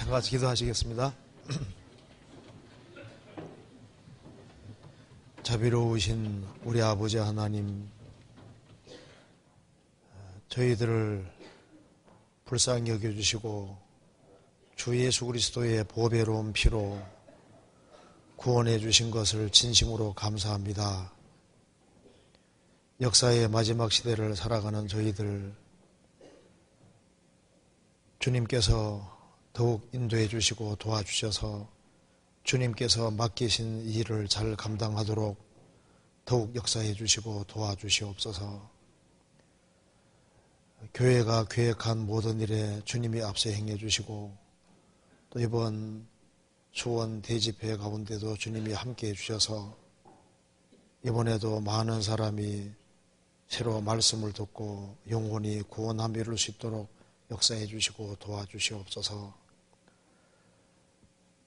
같이 기도하시겠습니다. 자비로우신 우리 아버지 하나님, 저희들을 불쌍히 여겨주시고 주 예수 그리스도의 보배로운 피로 구원해 주신 것을 진심으로 감사합니다. 역사의 마지막 시대를 살아가는 저희들, 주님께서 더욱 인도해 주시고 도와주셔서 주님께서 맡기신 일을 잘 감당하도록 더욱 역사해 주시고 도와주시옵소서. 교회가 계획한 모든 일에 주님이 앞서 행해 주시고 또 이번 수원 대집회 가운데도 주님이 함께 해주셔서 이번에도 많은 사람이 새로 말씀을 듣고 영혼이 구원함에 이룰 수 있도록 역사해 주시고 도와주시옵소서.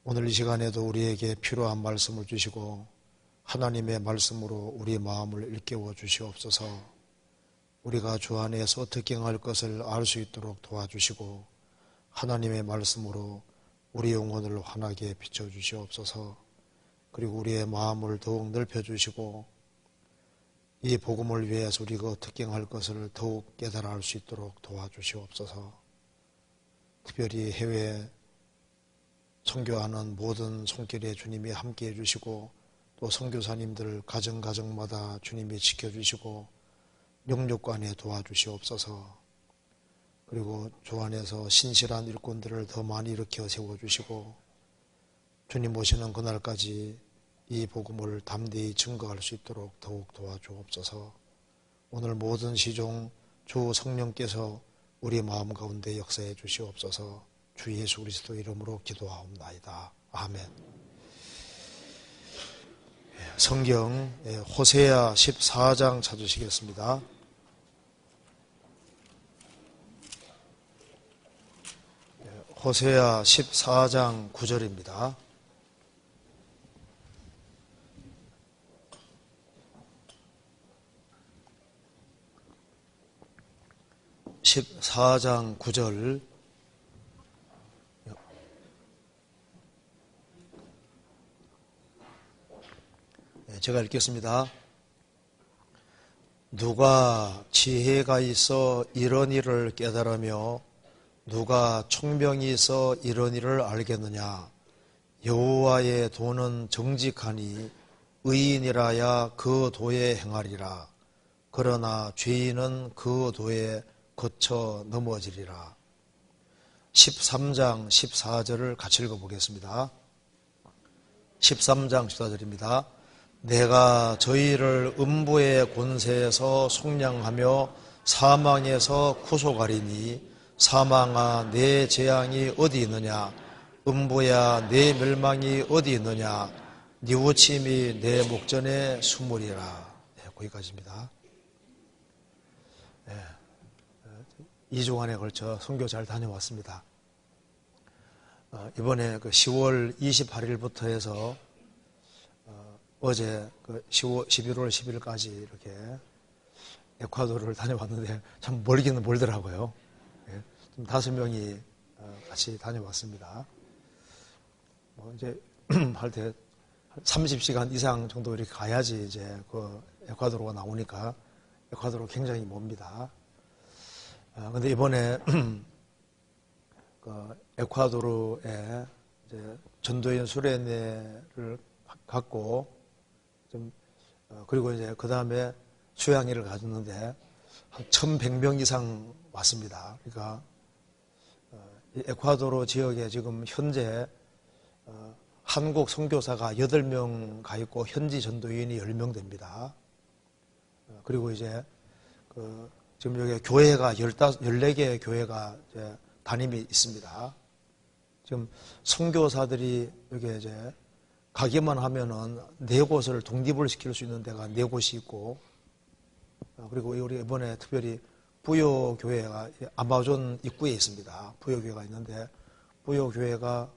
오늘 이 시간에도 우리에게 필요한 말씀을 주시고 하나님의 말씀으로 우리 마음을 일깨워 주시옵소서. 우리가 주 안에서 어떻게 행할 것을 알 수 있도록 도와주시고 하나님의 말씀으로 우리 영혼을 환하게 비춰주시옵소서. 그리고 우리의 마음을 더욱 넓혀주시고 이 복음을 위해서 우리가 어떻게 할 것을 더욱 깨달아 알 수 있도록 도와주시옵소서. 특별히 해외 선교하는 모든 손길에 주님이 함께해 주시고 또 선교사님들 가정가정마다 주님이 지켜주시고 영육관에 도와주시옵소서. 그리고 주 안에서 신실한 일꾼들을 더 많이 일으켜 세워주시고 주님 오시는 그날까지 이 복음을 담대히 증거할 수 있도록 더욱 도와주옵소서. 오늘 모든 시종 주 성령께서 우리 마음 가운데 역사해 주시옵소서. 주 예수 그리스도 이름으로 기도하옵나이다. 아멘. 성경 호세아 14장 찾으시겠습니다. 호세아 14장 9절입니다. (14장 9절) 제가 읽겠습니다. 누가 지혜가 있어 이런 일을 깨달으며 누가 총명이 있어 이런 일을 알겠느냐. 여호와의 도는 정직하니 의인이라야 그 도에 행하리라. 그러나 죄인은 그 도에 거쳐 넘어지리라. 13장 14절을 같이 읽어보겠습니다. 13장 14절입니다. 내가 저희를 음부의 권세에서 속량하며 사망에서 구속하리니 사망아 내 재앙이 어디 있느냐. 음부야 내 멸망이 어디 있느냐. 뉘우침이 내 목전에 숨으리라. 거기까지입니다. 2주간에 걸쳐 선교 잘 다녀왔습니다. 이번에 10월 28일부터 해서 어제 11월 10일까지 이렇게 에콰도르를 다녀왔는데 참 멀기는 멀더라고요. 좀 5명이 같이 다녀왔습니다. 이제 할 때 30시간 이상 정도 이렇게 가야지 이제 그 에콰도르가 나오니까 에콰도르 굉장히 멉니다. 근데 이번에 그 에콰도르에 이제 전도연 수련회를 갖고 좀 그리고 이제 그 다음에 수양회를 가졌는데 한 1,100명 이상 왔습니다. 그러니까 이 에콰도르 지역에 지금 현재 한국 선교사가 8명 가 있고 현지 전도인이 10명 됩니다. 그리고 이제 지금 여기 교회가 14개의 교회가 이제 담임이 있습니다. 지금 선교사들이 여기 이제 가기만 하면은 4곳을 독립을 시킬 수 있는 데가 4곳이 있고, 그리고 우리 이번에 특별히 부여교회가 아마존 입구에 있습니다. 부여교회가 있는데, 부여교회가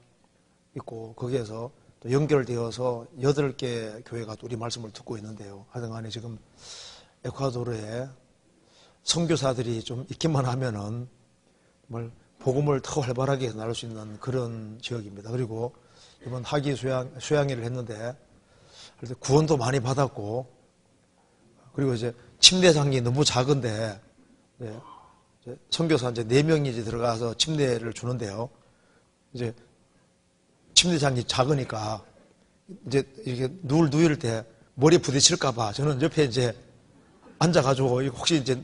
있고, 거기에서 또 연결되어서 8개 교회가 또 우리 말씀을 듣고 있는데요. 하여튼간에 지금 에콰도르에 선교사들이 좀 있기만 하면은 정말 복음을 더 활발하게 나눌 수 있는 그런 지역입니다. 그리고 이번 학위 수양회를 했는데 구원도 많이 받았고, 그리고 이제 침례장이 너무 작은데 선교사 이제 4명이 이제 들어가서 침례를 주는데요. 이제 침례장이 작으니까 이제 이렇게 누울 때 머리 부딪힐까봐 저는 옆에 이제 앉아가지고 혹시 이제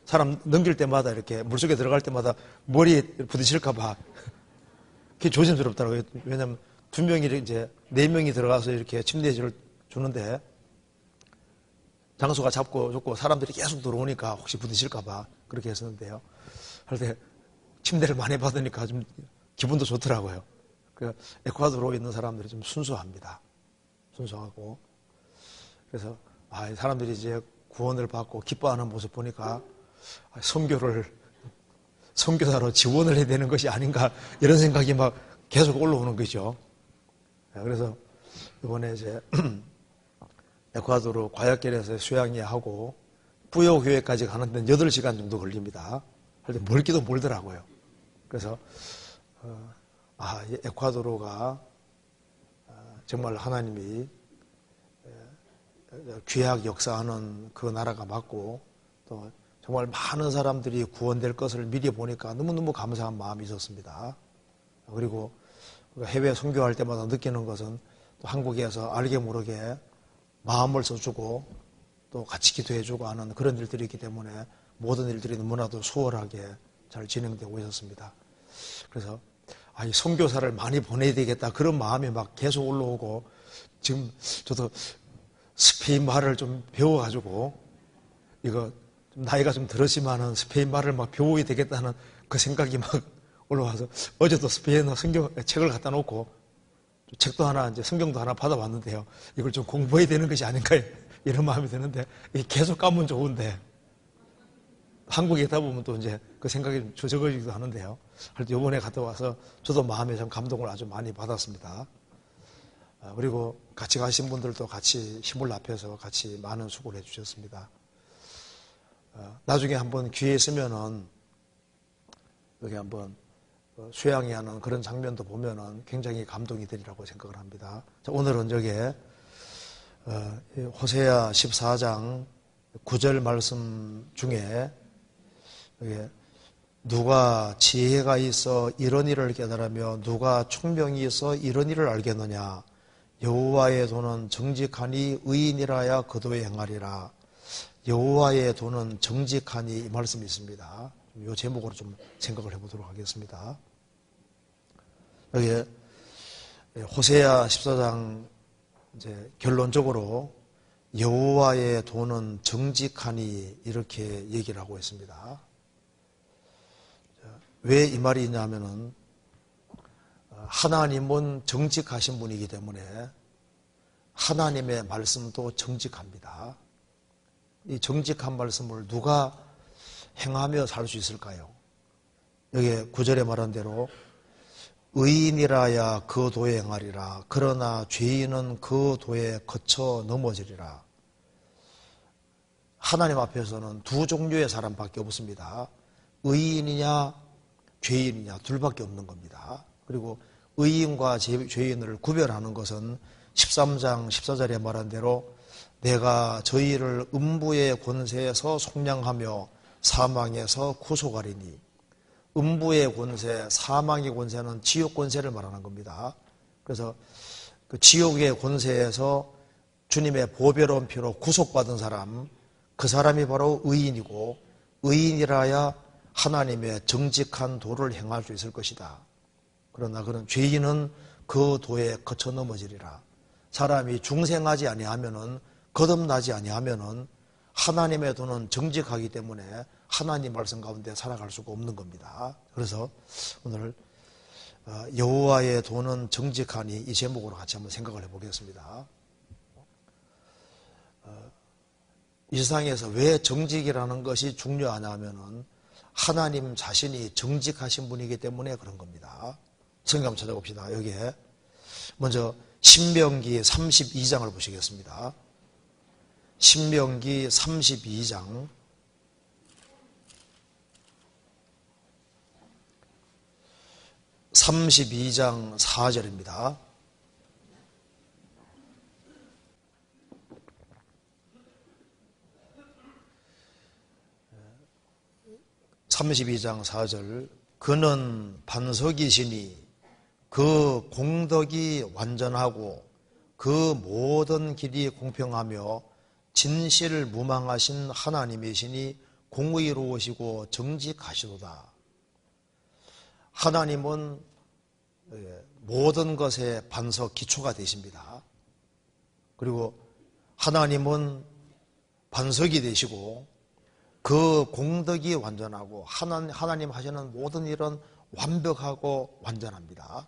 사람 넘길 때마다 이렇게 물속에 들어갈 때마다 머리에 부딪힐까봐 그게 조심스럽더라고요. 왜냐면 2명이 이제 4명이 들어가서 이렇게 침례를 주는데 장소가 좁고 사람들이 계속 들어오니까 혹시 부딪힐까봐 그렇게 했었는데요. 그런데 침례를 많이 받으니까 좀 기분도 좋더라고요. 그 에콰도르에 있는 사람들이 좀 순수합니다. 순수하고. 그래서 사람들이 이제 구원을 받고 기뻐하는 모습 보니까 선교사로 지원을 해야 되는 것이 아닌가 이런 생각이 막 계속 올라오는 거죠. 그래서 이번에 이제 에콰도르 과약길에서 수양회하고 부여교회까지 가는데 8시간 정도 걸립니다. 그런데 멀기도 멀더라고요. 그래서 에콰도르가 정말 하나님이 귀하게 역사하는 그 나라가 맞고 또 정말 많은 사람들이 구원될 것을 미리 보니까 너무너무 감사한 마음이 있었습니다. 그리고 해외 선교할 때마다 느끼는 것은 또 한국에서 알게 모르게 마음을 써주고 또 같이 기도해주고 하는 그런 일들이 있기 때문에 모든 일들이 너무나도 수월하게 잘 진행되고 있었습니다. 그래서 이 선교사를 많이 보내야 되겠다 그런 마음이 막 계속 올라오고 지금 저도 스페인 말을 좀 배워가지고 이거 좀 나이가 좀 들었지만은 스페인 말을 막 배워야 되겠다는 그 생각이 막 올라와서 어제도 스페인어 책을 갖다 놓고 책도 하나 이제 성경도 하나 받아봤는데요. 이걸 좀 공부해야 되는 것이 아닌가 이런 마음이 드는데 계속 까면 좋은데 한국에 있다 보면 또 이제 그 생각이 적어지기도 하는데요. 그래도 이번에 갔다 와서 저도 마음에 좀 감동을 아주 많이 받았습니다. 그리고 같이 가신 분들도 같이 힘을 합해서 같이 많은 수고를 해주셨습니다. 나중에 한번 기회 있으면은 여기 한번 수양회 하는 그런 장면도 보면은 굉장히 감동이 되리라고 생각을 합니다. 자, 오늘은 저게 호세아 14장 9절 말씀 중에 누가 지혜가 있어 이런 일을 깨달으며 누가 총명이 있어 이런 일을 알겠느냐. 여호와의 도는 정직하니 의인이라야 그 도에 행하리라. 여호와의 도는 정직하니 이 말씀이 있습니다. 이 제목으로 좀 생각을 해보도록 하겠습니다. 여기 호세아 14장 이제 결론적으로 여호와의 도는 정직하니 이렇게 얘기를 하고 있습니다. 왜 이 말이 있냐면은 하나님은 정직하신 분이기 때문에 하나님의 말씀도 정직합니다. 이 정직한 말씀을 누가 행하며 살 수 있을까요? 여기 9절에 말한 대로 의인이라야 그 도에 행하리라. 그러나 죄인은 그 도에 거쳐 넘어지리라. 하나님 앞에서는 두 종류의 사람밖에 없습니다. 의인이냐 죄인이냐 둘밖에 없는 겁니다. 그리고 의인과 죄인을 구별하는 것은 13장 14절에 말한 대로 내가 저희를 음부의 권세에서 속량하며 사망에서 구속하리니, 음부의 권세, 사망의 권세는 지옥 권세를 말하는 겁니다. 그래서 그 지옥의 권세에서 주님의 보배로운 피로 구속받은 사람, 그 사람이 바로 의인이고, 의인이라야 하나님의 정직한 도를 행할 수 있을 것이다. 그러나 그런 죄인은 그 도에 거쳐 넘어지리라. 사람이 중생하지 아니하면은, 거듭나지 아니하면은 하나님의 도는 정직하기 때문에 하나님 말씀 가운데 살아갈 수가 없는 겁니다. 그래서 오늘 여호와의 도는 정직하니 이 제목으로 같이 한번 생각을 해보겠습니다. 이 세상에서 왜 정직이라는 것이 중요하냐면은 하나님 자신이 정직하신 분이기 때문에 그런 겁니다. 성경 한번 찾아봅시다. 여기에 먼저 신명기 32장을 보시겠습니다. 신명기 32장 32장 4절입니다. (32장 4절) 그는 반석이시니 그 공덕이 완전하고 그 모든 길이 공평하며 진실무망하신 하나님이시니 공의로우시고 정직하시도다. 하나님은 모든 것의 반석 기초가 되십니다. 그리고 하나님은 반석이 되시고 그 공덕이 완전하고 하나님 하시는 모든 일은 완벽하고 완전합니다.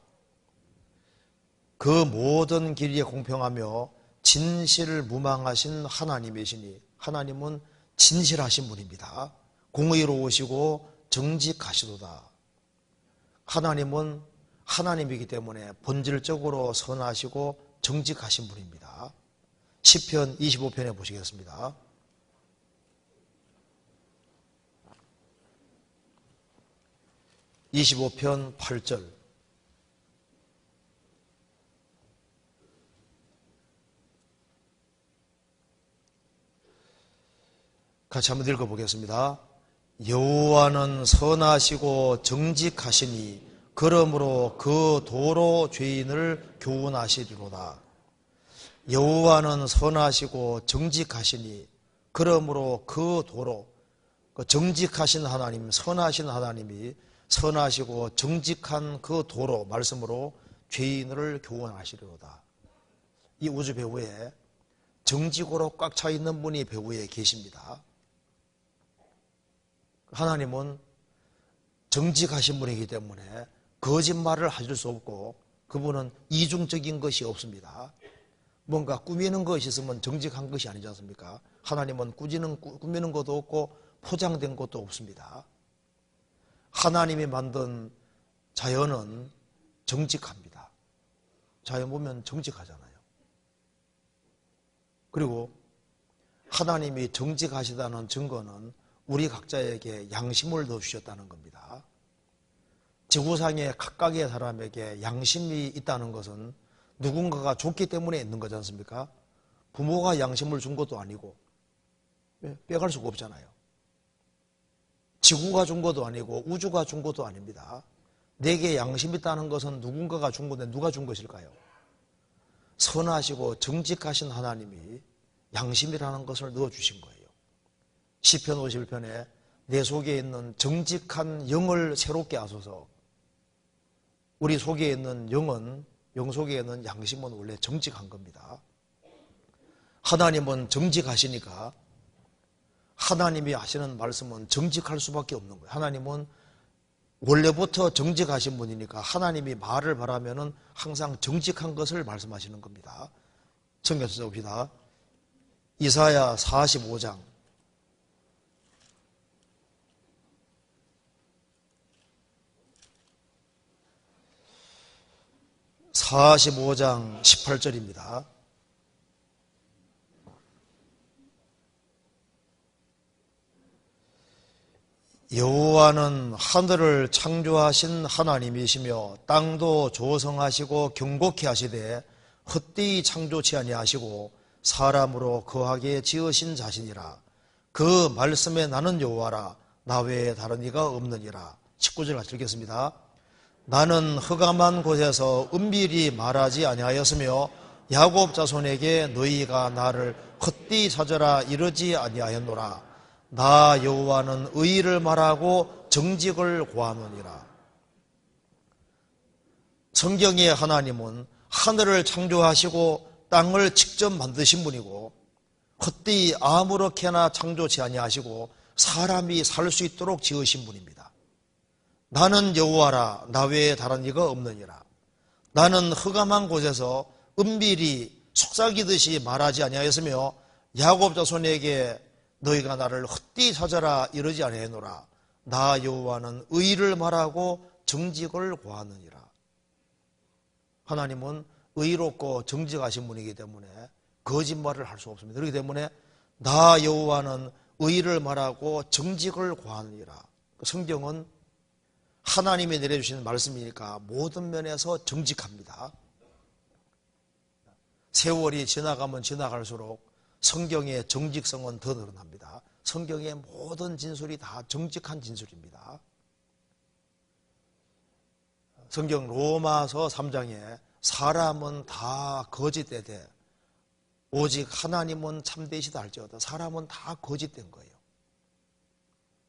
그 모든 길이 공평하며 진실무망하신 하나님이시니 하나님은 진실하신 분입니다. 공의로우시고 정직하시도다. 하나님은 하나님이기 때문에 본질적으로 선하시고 정직하신 분입니다. 시편 25편에 보시겠습니다. (25편) 8절 같이 한번 읽어보겠습니다. 여호와는 선하시고 정직하시니 그러므로 그 도로 죄인을 교훈하시리로다. 여호와는 선하시고 정직하시니 그러므로 그 도로, 정직하신 하나님, 선하신 하나님이 선하시고 정직한 그 도로 말씀으로 죄인을 교훈하시리로다. 이 우주 배후에 정직으로 꽉 차 있는 분이 배후에 계십니다. 하나님은 정직하신 분이기 때문에 거짓말을 하실 수 없고 그분은 이중적인 것이 없습니다. 뭔가 꾸미는 것이 있으면 정직한 것이 아니지 않습니까? 하나님은 꾸미는 것도 없고 포장된 것도 없습니다. 하나님이 만든 자연은 정직합니다. 자연 보면 정직하잖아요. 그리고 하나님이 정직하시다는 증거는 우리 각자에게 양심을 넣어주셨다는 겁니다. 지구상의 각각의 사람에게 양심이 있다는 것은 누군가가 줬기 때문에 있는 거지 않습니까? 부모가 양심을 준 것도 아니고 빼갈 수가 없잖아요. 지구가 준 것도 아니고 우주가 준 것도 아닙니다. 내게 양심이 있다는 것은 누군가가 준 건데 누가 준 것일까요? 선하시고 정직하신 하나님이 양심이라는 것을 넣어주신 거예요. 시편 51편에 내 속에 있는 정직한 영을 새롭게 하소서. 우리 속에 있는 영 속에 있는 양심은 원래 정직한 겁니다. 하나님은 정직하시니까 하나님이 하시는 말씀은 정직할 수밖에 없는 거예요. 하나님은 원래부터 정직하신 분이니까 하나님이 말을 바라면은 항상 정직한 것을 말씀하시는 겁니다. 청교서 봅시다. 이사야 45장 18절입니다. 여호와는 하늘을 창조하신 하나님이시며 땅도 조성하시고 경고케 하시되 헛되이 창조치 아니하시고 사람으로 거하게 지으신 자신이라. 그 말씀에 나는 여호와라 나 외에 다른 이가 없느니라. 19절 같이 읽겠습니다. 나는 흑암한 곳에서 은밀히 말하지 아니하였으며 야곱 자손에게 너희가 나를 헛되이 찾으라 이르지 아니하였노라. 나 여호와는 의를 말하고 정직을 고하느니라. 성경의 하나님은 하늘을 창조하시고 땅을 직접 만드신 분이고 헛되이 아무렇게나 창조치 아니하시고 사람이 살 수 있도록 지으신 분입니다. 나는 여호와라 나 외에 다른 이가 없느니라. 나는 흑암한 곳에서 은밀히 속삭이듯이 말하지 아니하였으며 야곱 자손에게 너희가 나를 헛되이 찾아라 이러지 아니하노라. 나 여호와는 의를 말하고 정직을 고하느니라. 하나님은 의롭고 정직하신 분이기 때문에 거짓말을 할 수 없습니다. 그렇기 때문에 나 여호와는 의를 말하고 정직을 고하느니라. 성경은 하나님이 내려주시는 말씀이니까 모든 면에서 정직합니다. 세월이 지나가면 지나갈수록 성경의 정직성은 더 늘어납니다. 성경의 모든 진술이 다 정직한 진술입니다. 성경 로마서 3장에 사람은 다 거짓되되 오직 하나님은 참되시다 할지어다. 사람은 다 거짓된 거예요.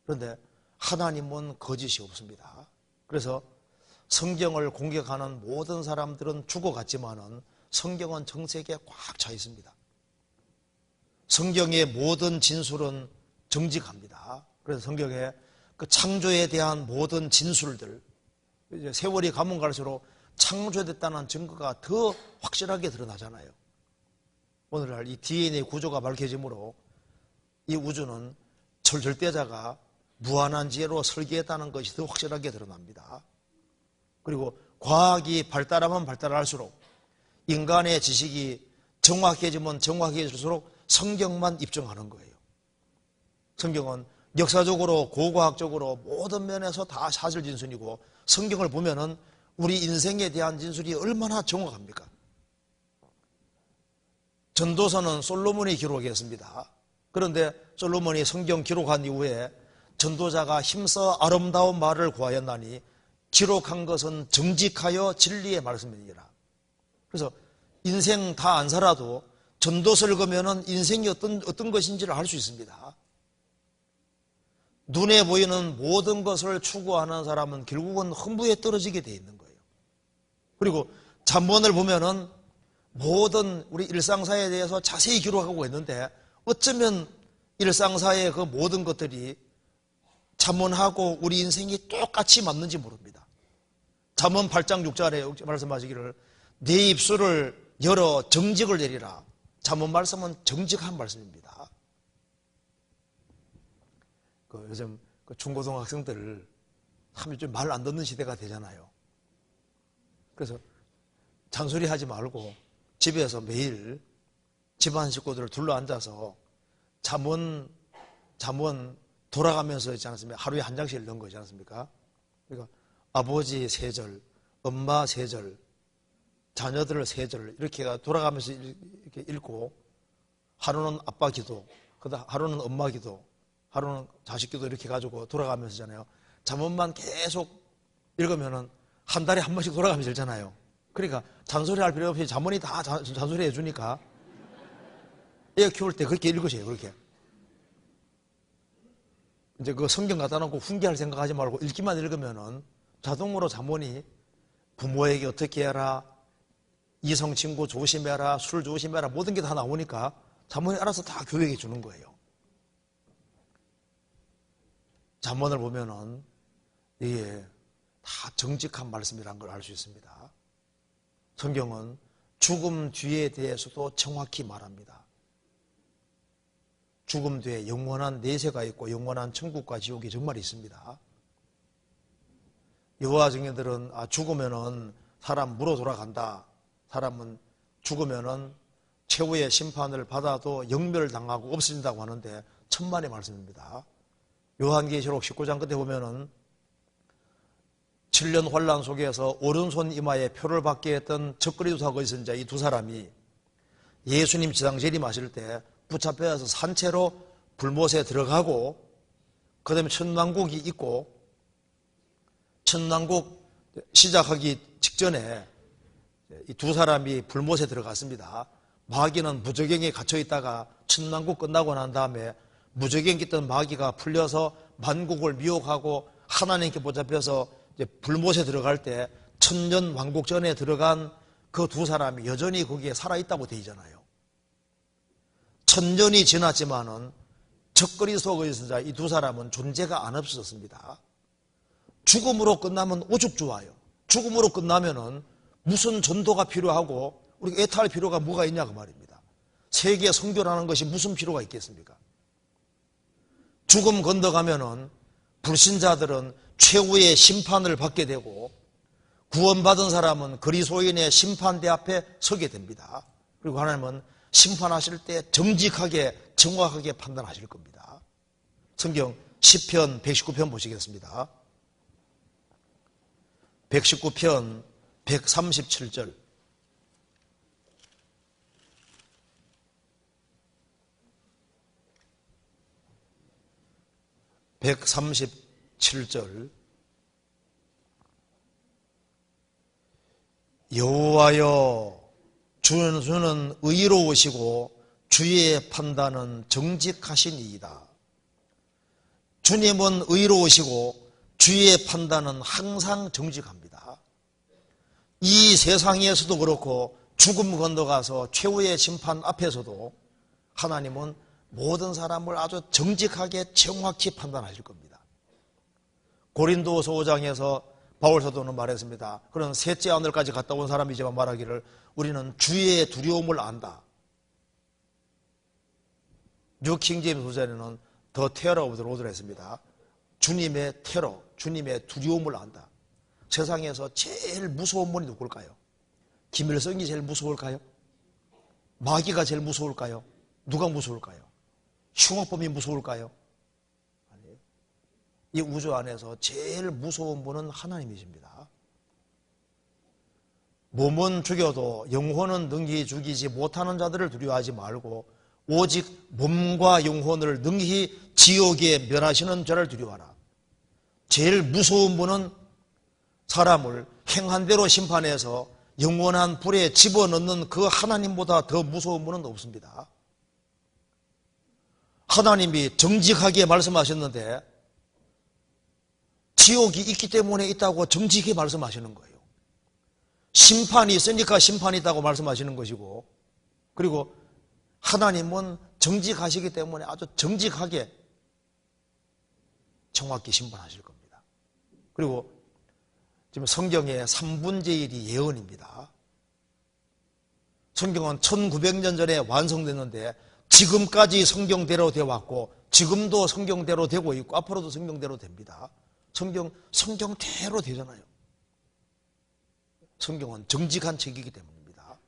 그런데 하나님은 거짓이 없습니다. 그래서 성경을 공격하는 모든 사람들은 죽어갔지만은 성경은 정색에 꽉 차 있습니다. 성경의 모든 진술은 정직합니다. 그래서 성경에 그 창조에 대한 모든 진술들, 이제 세월이 가면 갈수록 창조됐다는 증거가 더 확실하게 드러나잖아요. 오늘날 이 DNA 구조가 밝혀지므로 이 우주는 절대자가 무한한 지혜로 설계했다는 것이 더 확실하게 드러납니다. 그리고 과학이 발달하면 발달할수록 인간의 지식이 정확해지면 정확해질수록 성경만 입증하는 거예요. 성경은 역사적으로 고고학적으로 모든 면에서 다 사실 진술이고 성경을 보면은 우리 인생에 대한 진술이 얼마나 정확합니까? 전도서는 솔로몬이 기록했습니다. 그런데 솔로몬이 성경 기록한 이후에 전도자가 힘써 아름다운 말을 구하였나니 기록한 것은 정직하여 진리의 말씀이니라. 그래서 인생 다 안 살아도 전도서를 읽으면 인생이 어떤 것인지를 알 수 있습니다. 눈에 보이는 모든 것을 추구하는 사람은 결국은 흥부에 떨어지게 돼 있는 거예요. 그리고 잠언을 보면은 모든 우리 일상사에 대해서 자세히 기록하고 있는데 어쩌면 일상사의 그 모든 것들이 잠언하고 우리 인생이 똑같이 맞는지 모릅니다. 잠언 8장 6절에 말씀하시기를 네 입술을 열어 정직을 내리라. 잠언 말씀은 정직한 말씀입니다. 요즘 중고등학생들 참 좀 말 안 듣는 시대가 되잖아요. 그래서 잔소리 하지 말고 집에서 매일 집안 식구들을 둘러앉아서 잠언 돌아가면서 있지 않습니까? 하루에 한 장씩 읽는 거지 않습니까? 그러니까 아버지 3절, 엄마 3절, 자녀들 3절 이렇게 돌아가면서 이렇게 읽고 하루는 아빠 기도, 하루는 엄마 기도, 하루는 자식 기도 이렇게 가지고 돌아가면서잖아요. 잠언만 계속 읽으면은 한 달에 한 번씩 돌아가면서 읽잖아요. 그러니까 잔소리할 필요 없이 잠언이 다 잔소리 해주니까 애 키울 때 그렇게 읽으세요. 그렇게 이제 그 성경 갖다 놓고 훈계할 생각하지 말고 읽기만 읽으면은 자동으로 잠언이 부모에게 어떻게 해라, 이성 친구 조심해라, 술 조심해라, 모든 게 다 나오니까 잠언이 알아서 다 교육해 주는 거예요. 잠언을 보면은 이게 다 정직한 말씀이라는 걸 알 수 있습니다. 성경은 죽음 뒤에 대해서도 정확히 말합니다. 죽음 뒤에 영원한 내세가 있고 영원한 천국과 지옥이 정말 있습니다. 여호와 증인들은 죽으면은 사람 물어 돌아간다. 사람은 죽으면은 최후의 심판을 받아도 영멸당하고 없어진다고 하는데 천만의 말씀입니다. 요한계시록 19장 끝에 보면은 7년 환란 속에서 오른손 이마에 표를 받게 했던 적그리스도하고 있은 자 이 두 사람이 예수님 지상 재림하실 때 붙잡혀서 산채로 불못에 들어가고 그 다음에 천왕국이 있고 천왕국 시작하기 직전에 이 두 사람이 불못에 들어갔습니다. 마귀는 무저갱에 갇혀 있다가 천왕국 끝나고 난 다음에 무저갱에 있던 마귀가 풀려서 만국을 미혹하고 하나님께 붙잡혀서 이제 불못에 들어갈 때 천년 왕국 전에 들어간 그 두 사람이 여전히 거기에 살아있다고 되어 있잖아요. 천년이 지났지만은 적그리스도가 있는 자 이 두 사람은 존재가 안 없어졌습니다. 죽음으로 끝나면 오죽 좋아요. 죽음으로 끝나면은 무슨 전도가 필요하고 우리가 애타할 필요가 뭐가 있냐 그 말입니다. 세계 선교라는 것이 무슨 필요가 있겠습니까? 죽음 건너가면은 불신자들은 최후의 심판을 받게 되고 구원받은 사람은 그리스도인의 심판대 앞에 서게 됩니다. 그리고 하나님은 심판하실 때 정직하게 정확하게 판단하실 겁니다. 성경 시편 119편 보시겠습니다. 119편 137절. (137절) 여호와여, 주는 의로우시고 주의 판단은 정직하시니이다. 주님은 의로우시고 주의 판단은 항상 정직합니다. 이 세상에서도 그렇고 죽음 건너가서 최후의 심판 앞에서도 하나님은 모든 사람을 아주 정직하게 정확히 판단하실 겁니다. 고린도서 5장에서 바울 사도는 말했습니다. 그런 셋째 하늘까지 갔다 온 사람이지만 말하기를 우리는 주의 두려움을 안다. 뉴 킹제임스 버전에는 The terror of the Lord를 했습니다. 주님의 테러, 주님의 두려움을 안다. 세상에서 제일 무서운 분이 누굴까요? 김일성이 제일 무서울까요? 마귀가 제일 무서울까요? 누가 무서울까요? 흉악범이 무서울까요? 아니에요. 이 우주 안에서 제일 무서운 분은 하나님이십니다. 몸은 죽여도 영혼은 능히 죽이지 못하는 자들을 두려워하지 말고 오직 몸과 영혼을 능히 지옥에 멸하시는 자를 두려워하라. 제일 무서운 분은 사람을 행한 대로 심판해서 영원한 불에 집어넣는 그 하나님보다 더 무서운 분은 없습니다. 하나님이 정직하게 말씀하셨는데 지옥이 있기 때문에 있다고 정직히 말씀하시는 거예요. 심판이 있으니까 심판이 있다고 말씀하시는 것이고, 그리고 하나님은 정직하시기 때문에 아주 정직하게 정확히 심판하실 겁니다. 그리고 지금 성경의 3분의 1이 예언입니다. 성경은 1900년 전에 완성됐는데 지금까지 성경대로 되어 왔고 지금도 성경대로 되고 있고 앞으로도 성경대로 됩니다. 성경대로 되잖아요. 성경은 정직한 책이기 때문입니다.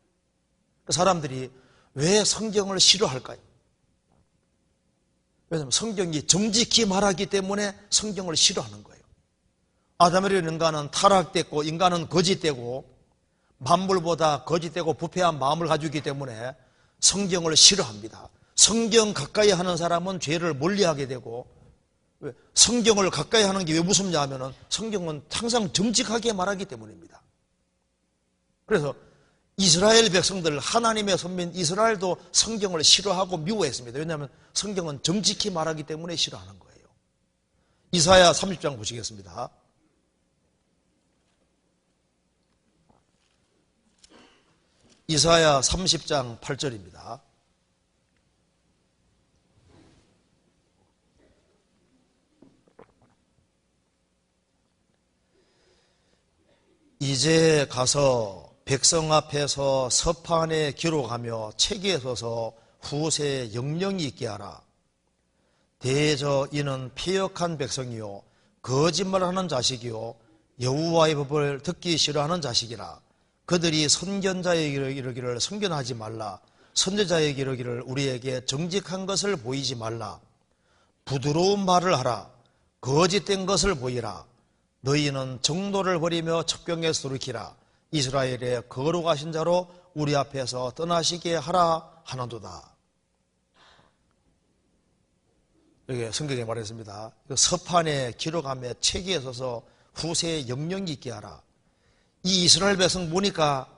사람들이 왜 성경을 싫어할까요? 왜냐하면 성경이 정직히 말하기 때문에 성경을 싫어하는 거예요. 아담이라는 인간은 타락됐고 인간은 거짓되고 만물보다 거짓되고 부패한 마음을 가지고 있기 때문에 성경을 싫어합니다. 성경 가까이 하는 사람은 죄를 멀리하게 되고, 성경을 가까이 하는 게 왜 무섭냐 하면은 성경은 항상 정직하게 말하기 때문입니다. 그래서 이스라엘 백성들, 하나님의 선민 이스라엘도 성경을 싫어하고 미워했습니다. 왜냐하면 성경은 정직히 말하기 때문에 싫어하는 거예요. 이사야 30장 보시겠습니다. 이사야 30장 8절입니다. 이제 가서 백성 앞에서 서판에 기록하며 책에 서서 후세에 영령이 있게 하라. 대저 이는 패역한 백성이요 거짓말하는 자식이요 여호와의 법을 듣기 싫어하는 자식이라. 그들이 선견자에게 이르기를 선견하지 말라. 선지자에게 이르기를 우리에게 정직한 것을 보이지 말라. 부드러운 말을 하라. 거짓된 것을 보이라. 너희는 정도를 버리며 첩경에서 돌이키라. 이스라엘의 거룩하신 자로 우리 앞에서 떠나시게 하라 하나도다. 여기 성경에 말했습니다. 서판에 기록하며 책에 서서 후세에 영령이 있게 하라. 이 이스라엘 백성 보니까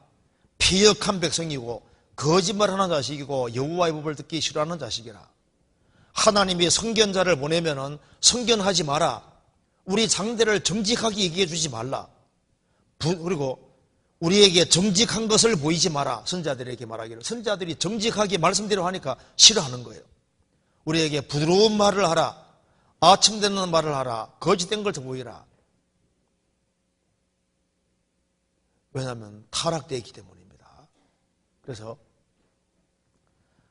패역한 백성이고 거짓말하는 자식이고 여호와의 법을 듣기 싫어하는 자식이라. 하나님이 선견자를 보내면은 선견하지 마라. 우리 상대를 정직하게 얘기해 주지 말라. 그리고 우리에게 정직한 것을 보이지 마라. 선자들에게 말하기를. 선자들이 정직하게 말씀대로 하니까 싫어하는 거예요. 우리에게 부드러운 말을 하라. 아첨되는 말을 하라. 거짓된 걸 보이라. 왜냐하면 타락되어 있기 때문입니다. 그래서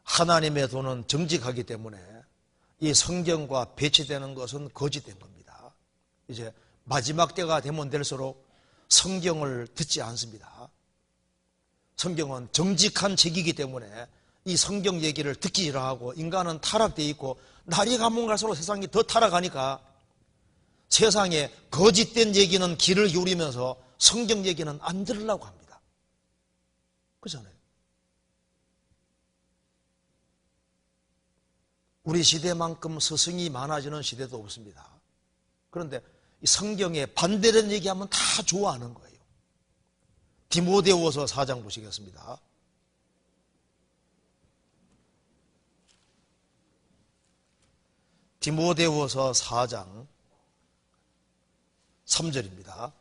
하나님의 도는 정직하기 때문에 이 성경과 배치되는 것은 거짓된 겁니다. 이제 마지막 때가 되면 될수록 성경을 듣지 않습니다. 성경은 정직한 책이기 때문에 이 성경 얘기를 듣기 싫어하고 인간은 타락되어 있고 날이 가면 갈수록 세상이 더 타락하니까 세상에 거짓된 얘기는 귀를 기울이면서 성경 얘기는 안 들으려고 합니다. 그렇잖아요. 우리 시대만큼 스승이 많아지는 시대도 없습니다. 그런데 성경에 반대된 얘기하면 다 좋아하는 거예요. 디모데후서 4장 보시겠습니다. 디모데후서 4장 3절입니다.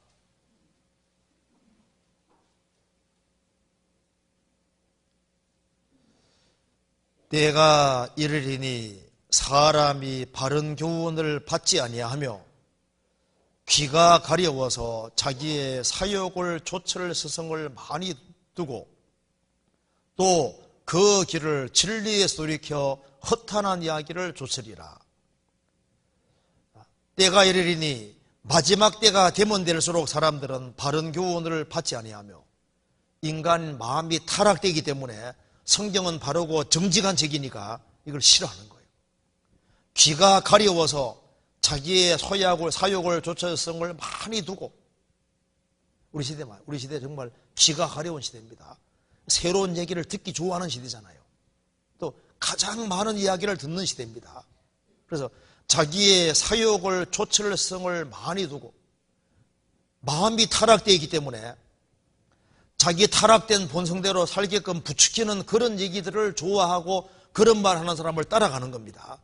때가 이르리니 사람이 바른 교훈을 받지 아니하며 귀가 가려워서 자기의 사욕을 좇을 스승을 많이 두고 또 그 길을 진리에서 돌이켜 허탄한 이야기를 좇으리라. 때가 이르리니 마지막 때가 되면 될수록 사람들은 바른 교훈을 받지 아니하며 인간 마음이 타락되기 때문에 성경은 바르고 정직한 책이니까 이걸 싫어하는 거예요. 귀가 가려워서 자기의 사욕을 좇을 많이 두고, 우리 시대 정말 귀가 가려운 시대입니다. 새로운 얘기를 듣기 좋아하는 시대잖아요. 또 가장 많은 이야기를 듣는 시대입니다. 그래서 자기의 사욕을 좇을 성을 많이 두고 마음이 타락되어 있기 때문에 자기 타락된 본성대로 살게끔 부추기는 그런 얘기들을 좋아하고 그런 말 하는 사람을 따라가는 겁니다.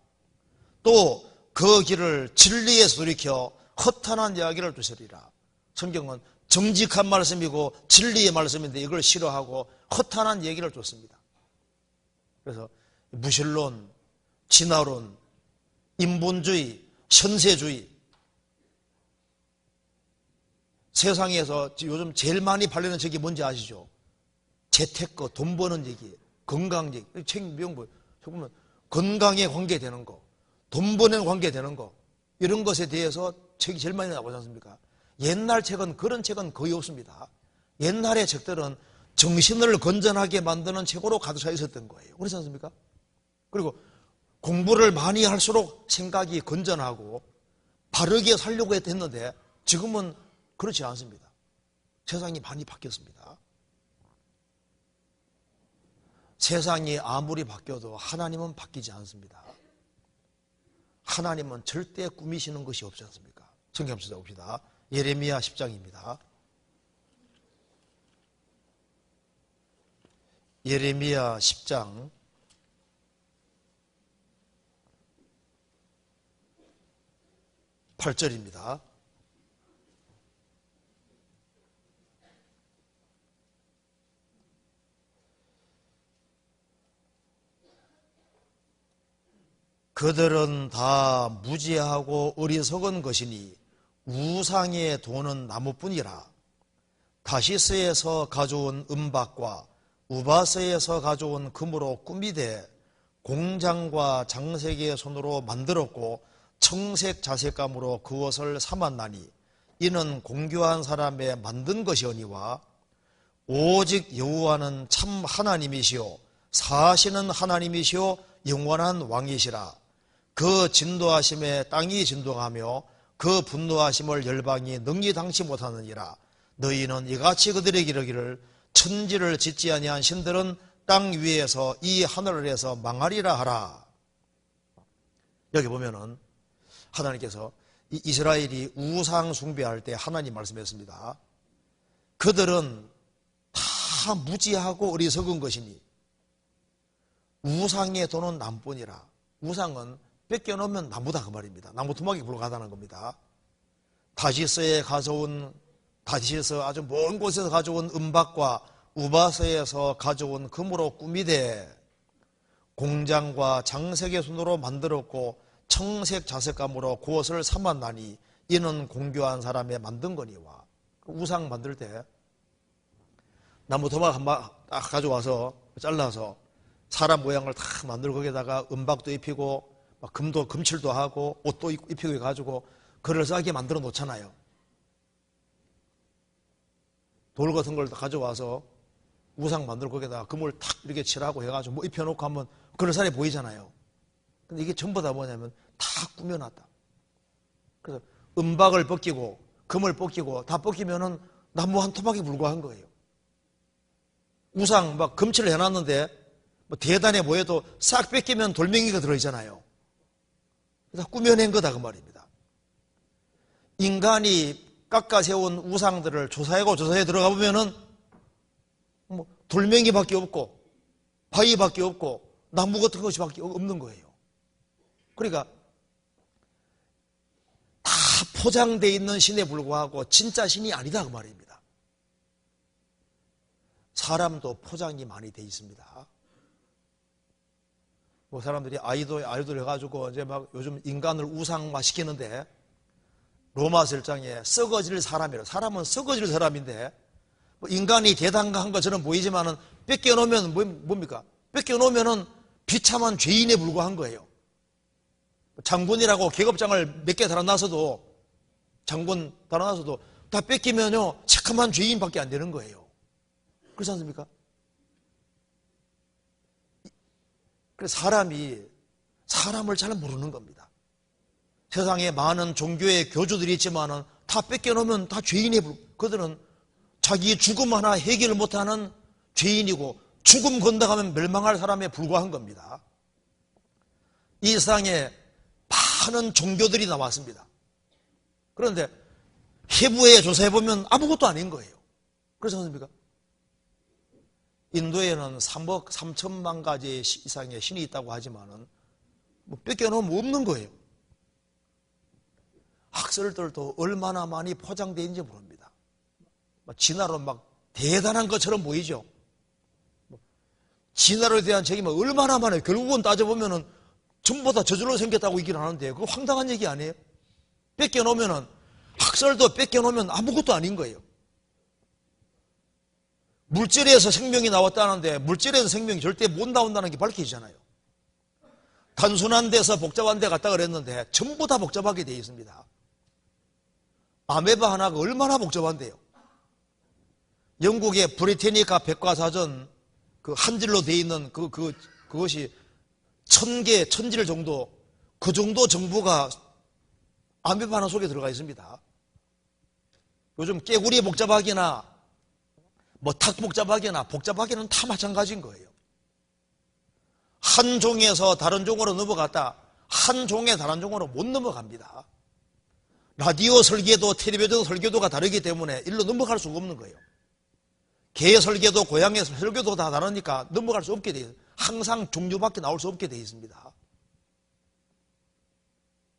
또 그 길을 진리에서 돌이켜 허탄한 이야기를 두시리라. 성경은 정직한 말씀이고 진리의 말씀인데 이걸 싫어하고 허탄한 얘기를 줬습니다. 그래서 무신론, 진화론, 인본주의, 현세주의, 세상에서 요즘 제일 많이 팔리는 책이 뭔지 아시죠? 재테크, 돈 버는 얘기, 건강 얘기, 책 명부 보면 건강에 관계되는 거, 돈 버는 관계되는 거, 이런 것에 대해서 책이 제일 많이 나오지 않습니까? 옛날 책은 그런 책은 거의 없습니다. 옛날의 책들은 정신을 건전하게 만드는 책으로 가득 차 있었던 거예요. 그렇지 않습니까? 그리고 공부를 많이 할수록 생각이 건전하고 바르게 살려고 했는데 지금은 그렇지 않습니다. 세상이 많이 바뀌었습니다. 세상이 아무리 바뀌어도 하나님은 바뀌지 않습니다. 하나님은 절대 꾸미시는 것이 없지 않습니까? 성경 한번 찾아봅시다. 예레미야 10장입니다. 예레미야 10장 8절입니다. 그들은 다 무지하고 어리석은 것이니 우상의 돈은 나무뿐이라. 다시스에서 가져온 은박과 우바스에서 가져온 금으로 꾸미되 공장과 장색의 손으로 만들었고 청색 자색감으로 그것을 삼았나니 이는 공교한 사람의 만든 것이오니와 오직 여호와는 참 하나님이시오 사시는 하나님이시오 영원한 왕이시라. 그 진도하심에 땅이 진동하며 그 분노하심을 열방이 능히 당치 못하느니라. 너희는 이같이 그들에게 이르기를 천지를 짓지 아니한 신들은 땅 위에서 이 하늘에서 망하리라 하라. 여기 보면은 하나님께서 이스라엘이 우상 숭배할 때 하나님 말씀했습니다. 그들은 다 무지하고 어리석은 것이니 우상의 돈은 나무뿐이라. 우상은 뺏겨놓으면 나무다 그 말입니다. 나무 토막이 불가하다는 겁니다. 다시스에 가져온 다시스 아주 먼 곳에서 가져온 은박과 우바스에서 가져온 금으로 꾸미되 공장과 장색의 손으로 만들었고 청색 자색감으로 그것을 삼았나니 이는 공교한 사람의 만든 거니와. 우상 만들 때 나무 토막 한 방 딱 가져와서 잘라서 사람 모양을 다 만들고 거기다가 은박도 입히고 금도 금칠도 하고 옷도 입히고 해가지고 그를 싸게 만들어 놓잖아요. 돌 같은 걸 가져와서 우상 만들고 거기다가 금을 탁 이렇게 칠하고 해가지고 뭐 입혀놓고 하면 그럴싸해 보이잖아요. 근데 이게 전부 다 뭐냐면 다 꾸며놨다. 그래서 은박을 벗기고 금을 벗기고 다 벗기면은 나무 한 토막에 불과한 거예요. 우상 막 금칠을 해놨는데 뭐 대단해 보여도 싹 뺏기면 돌멩이가 들어있잖아요. 다 꾸며낸 거다 그 말입니다. 인간이 깎아세운 우상들을 조사해 들어가 보면은 뭐 돌멩이밖에 없고 바위밖에 없고 나무 같은 것이밖에 없는 거예요. 그러니까 다 포장되어 있는 신에 불과하고 진짜 신이 아니다 그 말입니다. 사람도 포장이 많이 돼 있습니다. 뭐 사람들이 아이돌 해가지고 이제 막 요즘 인간을 우상화 시키는데 로마 설장에 썩어질 사람이라, 사람은 썩어질 사람인데 뭐 인간이 대단한 것처럼 보이지만은 뺏겨놓으면 뭡니까? 뺏겨놓으면은 비참한 죄인에 불과한 거예요. 장군이라고 계급장을 몇 개 달아놔서도, 장군 달아놔서도 다 뺏기면요 착한 죄인밖에 안 되는 거예요. 그렇지 않습니까? 그래서 사람이 사람을 잘 모르는 겁니다. 세상에 많은 종교의 교주들이 있지만은 다 뺏겨놓으면 다 죄인에 그들은 자기 죽음 하나 해결을 못하는 죄인이고 죽음 건너가면 멸망할 사람에 불과한 겁니다. 이 세상에 많은 종교들이 나왔습니다. 그런데 해부에 조사해보면 아무것도 아닌 거예요. 그렇지 않습니까? 인도에는 3억 3천만 가지 이상의 신이 있다고 하지만은 뭐 뺏겨놓으면 없는 거예요. 학설들도 얼마나 많이 포장되어 있는지 모릅니다. 진화로 막 대단한 것처럼 보이죠. 진화로에 대한 책임은 얼마나 많아요. 결국은 따져보면은 전부 다 저절로 생겼다고 얘기를 하는데 그거 황당한 얘기 아니에요? 뺏겨놓으면은 학설도 뺏겨놓으면 아무것도 아닌 거예요. 물질에서 생명이 나왔다는데 물질에서 생명이 절대 못 나온다는 게 밝혀지잖아요. 단순한 데서 복잡한 데 갔다 그랬는데 전부 다 복잡하게 되어 있습니다. 아메바 하나가 얼마나 복잡한데요. 영국의 브리테니카 백과사전 그 한 질로 되어 있는 그것이 1000개, 1000질 정도, 그 정도 정보가 아메바 하나 속에 들어가 있습니다. 요즘 깨구리 복잡하기나 뭐 탁 복잡하기는 다 마찬가지인 거예요. 한 종에서 다른 종으로 넘어갔다 한 종에 다른 종으로 못 넘어갑니다. 라디오 설계도 텔레비전 설계도가 다르기 때문에 일로 넘어갈 수가 없는 거예요. 개 설계도 고양이 설계도 다 다르니까 넘어갈 수 없게 돼 있어요. 항상 종류밖에 나올 수 없게 돼 있습니다.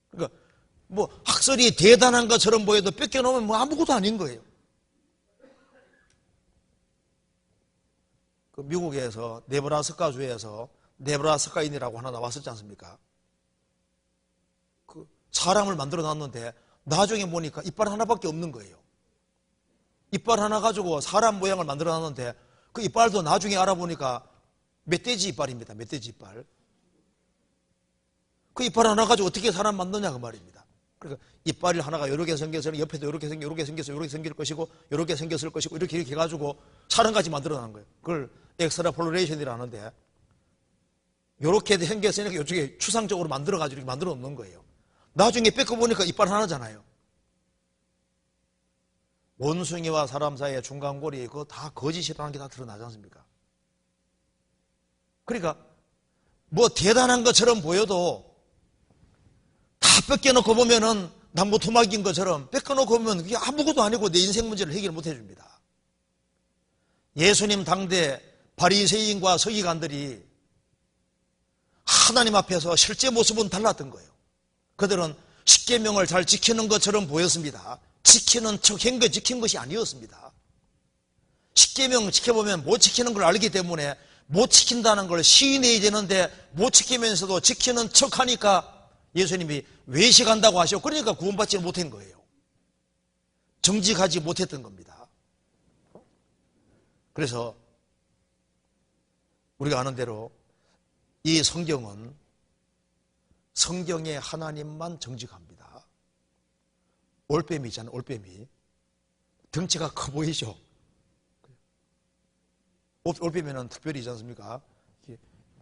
그러니까 뭐 학설이 대단한 것처럼 보여도 뺏겨놓으면 뭐 아무것도 아닌 거예요. 그 미국에서 네브라스카주에서 네브라스카인이라고 하나 나왔었지 않습니까? 그 사람을 만들어 놨는데 나중에 보니까 이빨 하나밖에 없는 거예요. 이빨 하나 가지고 사람 모양을 만들어 놨는데 그 이빨도 나중에 알아보니까 멧돼지 이빨입니다. 멧돼지 이빨. 그 이빨 하나 가지고 어떻게 사람 만드냐 그 말입니다. 그러니까 이빨이 하나가 이렇게 생겨서 옆에도 이렇게 생겨서 이렇게 생길 것이고 이렇게 생겼을 것이고 이렇게 해가지고 사람같이 만들어 놓은 거예요. 그걸 엑스트라폴레이션이라 하는데 이렇게 생겼으니까 이쪽에 추상적으로 만들어가지고 이렇게 만들어 놓는 거예요. 나중에 뺏겨보니까 이빨 하나잖아요. 원숭이와 사람 사이의 중간고리 그거 다 거짓이라는 게 다 드러나지 않습니까? 그러니까 뭐 대단한 것처럼 보여도 다 뺏겨놓고 보면은 나무 토막인 것처럼 뺏겨놓고 보면 그게 아무것도 아니고 내 인생 문제를 해결 못 해줍니다. 예수님 당대 바리새인과 서기관들이 하나님 앞에서 실제 모습은 달랐던 거예요. 그들은 십계명을 잘 지키는 것처럼 보였습니다. 지키는 척 지킨 것이 아니었습니다. 십계명 지켜보면 못 지키는 걸 알기 때문에 못 지킨다는 걸 시인해야 되는데 못 지키면서도 지키는 척 하니까 예수님이 외식한다고 하시고 그러니까 구원받지 못한 거예요. 정직하지 못했던 겁니다. 그래서 우리가 아는 대로 이 성경은 성경의 하나님만 정직합니다. 올빼미 있잖아요. 올빼미. 덩치가 커 보이죠? 올빼미는 특별히 있지 않습니까?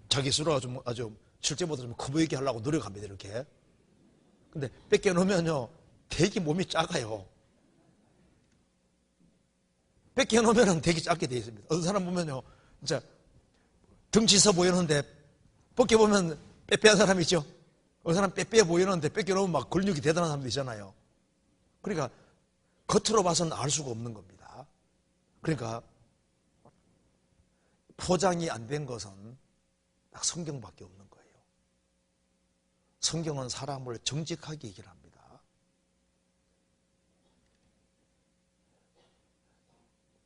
자기 수로가 좀 아주 실제보다 좀 커 보이게 하려고 노력합니다. 이렇게. 근데 뺏겨놓으면요 되게 몸이 작아요. 벗겨놓으면 되게 작게 되어 있습니다. 어떤 사람 보면요, 진짜 덩치 있어 보이는데 벗겨보면 빼빼한 사람이 있죠. 어떤 사람 빼빼 보이는데 벗겨놓으면 막 근육이 대단한 사람도 있잖아요. 그러니까 겉으로 봐서는 알 수가 없는 겁니다. 그러니까 포장이 안 된 것은 딱 성경밖에 없는 거예요. 성경은 사람을 정직하게 얘기를 합니다.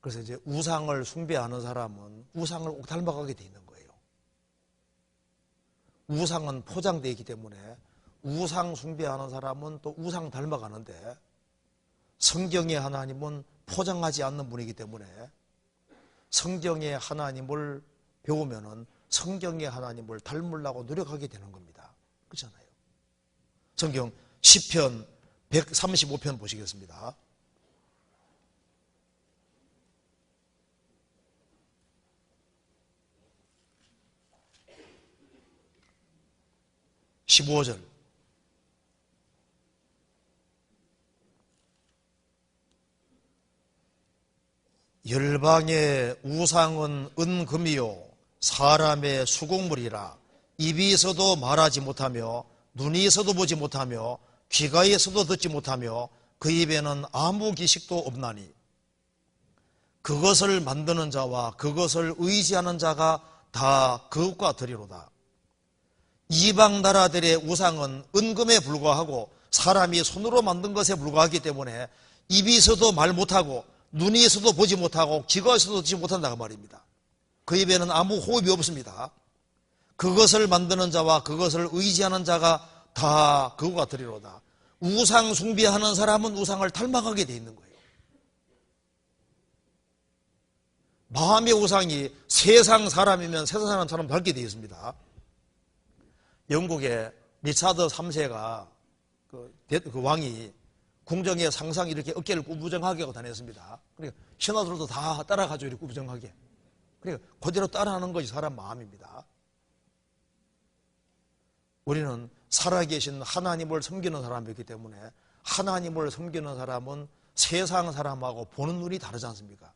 그래서 이제 우상을 숭배하는 사람은 우상을 꼭 닮아가게 돼 있는 거예요. 우상은 포장되어 있기 때문에 우상 숭배하는 사람은 또 우상 닮아가는데 성경의 하나님은 포장하지 않는 분이기 때문에 성경의 하나님을 배우면은 성경의 하나님을 닮으려고 노력하게 되는 겁니다. 그렇잖아요. 성경 시편 135편 보시겠습니다. 15절. 열방의 우상은 은금이요 사람의 수공물이라 입이 있어도 말하지 못하며 눈이 있어도 보지 못하며 귀가 있어도 듣지 못하며 그 입에는 아무 기식도 없나니 그것을 만드는 자와 그것을 의지하는 자가 다 그것과 더리로다. 이방 나라들의 우상은 은금에 불과하고 사람이 손으로 만든 것에 불과하기 때문에 입이 있어도 말 못하고 눈이 있어도 보지 못하고 귀가 있어도 듣지 못한다고 말입니다. 그 입에는 아무 호흡이 없습니다. 그것을 만드는 자와 그것을 의지하는 자가 다 그거가 되리로다. 우상 숭배하는 사람은 우상을 닮아가게 돼 있는 거예요. 마음의 우상이 세상 사람이면 세상 사람처럼 닮게 되어 있습니다. 영국의 리차드 3세가 그 왕이 궁정에 상상 이렇게 어깨를 꾸부정하게 하고 다녔습니다. 그러니까 신하들도 다 따라가죠. 이렇게 꾸부정하게. 그러니까 그대로 따라하는 것이 사람 마음입니다. 우리는 살아계신 하나님을 섬기는 사람이기 때문에 하나님을 섬기는 사람은 세상 사람하고 보는 눈이 다르지 않습니까?